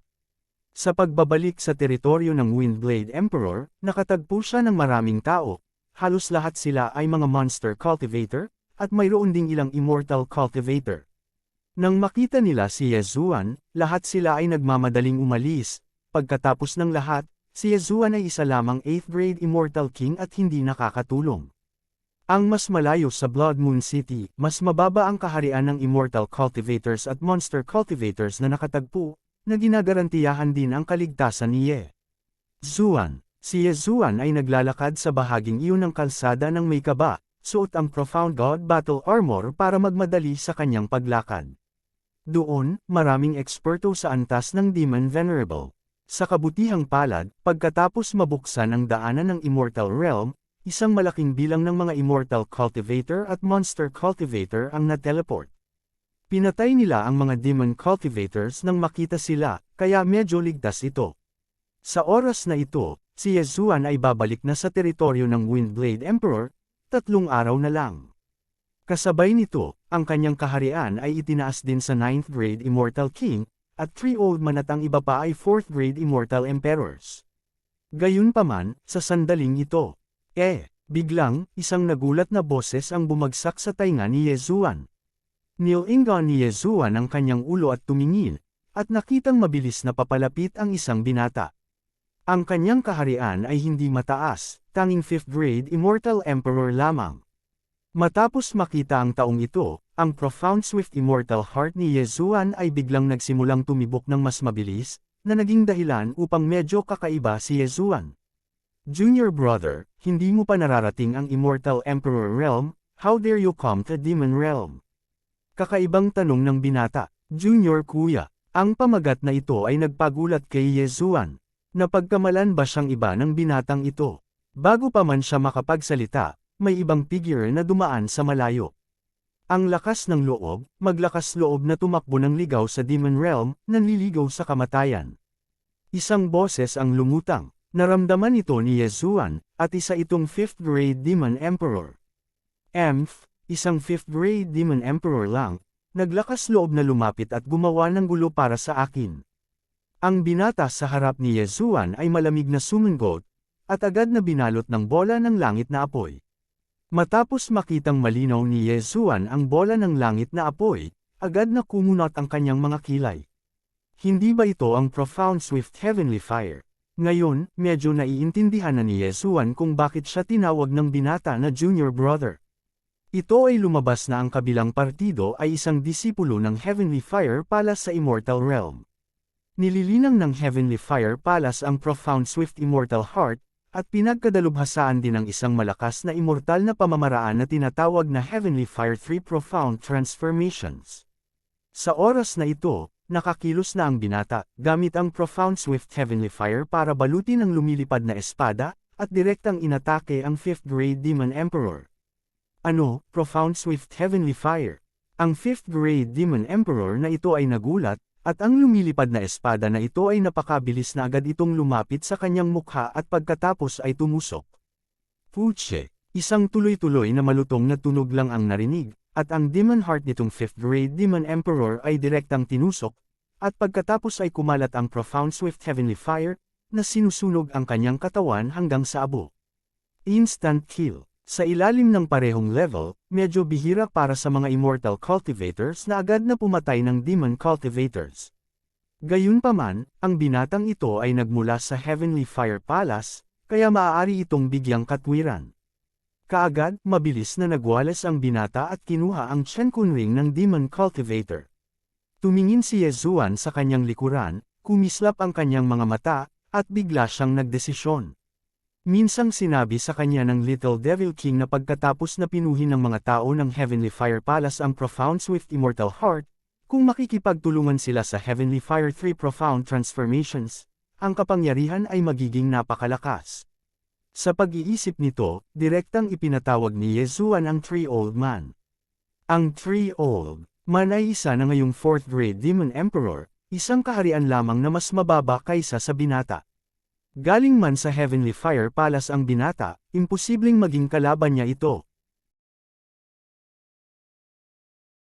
S1: Sa pagbabalik sa teritoryo ng Windblade Emperor, nakatagpo siya ng maraming tao. Halos lahat sila ay mga Monster Cultivator, at mayroon ding ilang Immortal Cultivator. Nang makita nila si Ye Zuan, lahat sila ay nagmamadaling umalis. Pagkatapos ng lahat, si Ye Zuan ay isa lamang 8th grade Immortal King at hindi nakakatulong. Ang mas malayo sa Blood Moon City, mas mababa ang kaharian ng Immortal Cultivators at Monster Cultivators na nakatagpo, na ginagarantiyahan din ang kaligtasan ni Ye Zuan. Si Ye Zuan ay naglalakad sa bahaging iyon ng kalsada ng may kaba, suot ang Profound God Battle Armor para magmadali sa kanyang paglakad. Doon, maraming eksperto sa antas ng Demon Venerable. Sa kabutihang palad, pagkatapos mabuksan ang daanan ng Immortal Realm, isang malaking bilang ng mga Immortal Cultivator at Monster Cultivator ang na-teleport. Pinatay nila ang mga Demon Cultivators nang makita sila, kaya medyo ligtas ito. Sa oras na ito, si Ye Zuan ay babalik na sa teritoryo ng Windblade Emperor, 3 araw na lang. Kasabay nito, ang kanyang kaharian ay itinaas din sa 9th grade Immortal King, at 3 old man at ang iba pa ay 4th grade Immortal Emperors. Gayunpaman, sa sandaling ito, biglang, isang nagulat na boses ang bumagsak sa tainga ni Ye Zuan. Nilingon ni Ye Zuan ang kanyang ulo at tumingin, at nakitang mabilis na papalapit ang isang binata. Ang kanyang kaharian ay hindi mataas, tanging 5th grade Immortal Emperor lamang. Matapos makita ang taong ito, ang Profound Swift Immortal Heart ni Ye Zuan ay biglang nagsimulang tumibok ng mas mabilis, na naging dahilan upang medyo kakaiba si Ye Zuan. Junior brother, hindi mo pa nararating ang Immortal Emperor Realm, how dare you come to Demon Realm? Kakaibang tanong ng binata. Junior kuya, ang pamagat na ito ay nagpagulat kay Ye Zuan. Napagkamalan ba siyang iba ng binatang ito? Bago pa man siya makapagsalita, may ibang figure na dumaan sa malayo. Ang lakas ng loob, maglakas loob na tumakbo ng ligaw sa Demon Realm, nanliligaw sa kamatayan. Isang boses ang lumutang. Naramdaman ito ni Ye Zuan, at isa itong 5th grade Demon Emperor. Isang 5th grade Demon Emperor lang, naglakas loob na lumapit at gumawa ng gulo para sa akin. Ang binata sa harap ni Ye Zuan ay malamig na sumungot, at agad na binalot ng bola ng langit na apoy. Matapos makitang malinaw ni Ye Zuan ang bola ng langit na apoy, agad na kumunot ang kanyang mga kilay. Hindi ba ito ang Profound Swift Heavenly Fire? Ngayon, medyo naiintindihan na ni Ye Zuan kung bakit siya tinawag ng binata na junior brother. Ito ay lumabas na ang kabilang partido ay isang disipulo ng Heavenly Fire Palace sa Immortal Realm. Nililinang ng Heavenly Fire Palace ang Profound Swift Immortal Heart, at pinagkadalubhasaan din ng isang malakas na immortal na pamamaraan na tinatawag na Heavenly Fire 3 Profound Transformations. Sa oras na ito, nakakilos na ang binata, gamit ang Profound Swift Heavenly Fire para balutin ang lumilipad na espada, at direktang inatake ang 5th Grade Demon Emperor. Ano, Profound Swift Heavenly Fire? Ang 5th Grade Demon Emperor na ito ay nagulat, at ang lumilipad na espada na ito ay napakabilis na agad itong lumapit sa kanyang mukha at pagkatapos ay tumusok. Puche! Isang tuloy-tuloy na malutong na tunog lang ang narinig, at ang Demon Heart nitong 5th Grade Demon Emperor ay direktang tinusok, at pagkatapos ay kumalat ang Profound Swift Heavenly Fire, na sinusunog ang kanyang katawan hanggang sa abo. Instant kill. Sa ilalim ng parehong level, medyo bihira para sa mga Immortal Cultivators na agad na pumatay ng Demon Cultivators. Gayunpaman, ang binatang ito ay nagmula sa Heavenly Fire Palace, kaya maaari itong bigyang katwiran. Kaagad, mabilis na nagwalas ang binata at kinuha ang Chenkun Ring ng Demon Cultivator. Tumingin si Yezuan sa kanyang likuran, kumislap ang kanyang mga mata, at bigla siyang nagdesisyon. Minsang sinabi sa kanya ng Little Devil King na pagkatapos na pinuhin ng mga tao ng Heavenly Fire Palace ang Profound Swift Immortal Heart, kung makikipagtulungan sila sa Heavenly Fire 3 Profound Transformations, ang kapangyarihan ay magiging napakalakas. Sa pag-iisip nito, direktang ipinatawag ni Yezuan ang Three Old Man. Ang Three Old Man ay isa na ngayong 4th Grade Demon Emperor, isang kaharian lamang na mas mababa kaysa sa binata. Galing man sa Heavenly Fire Palace ang binata, imposibleng maging kalaban niya ito.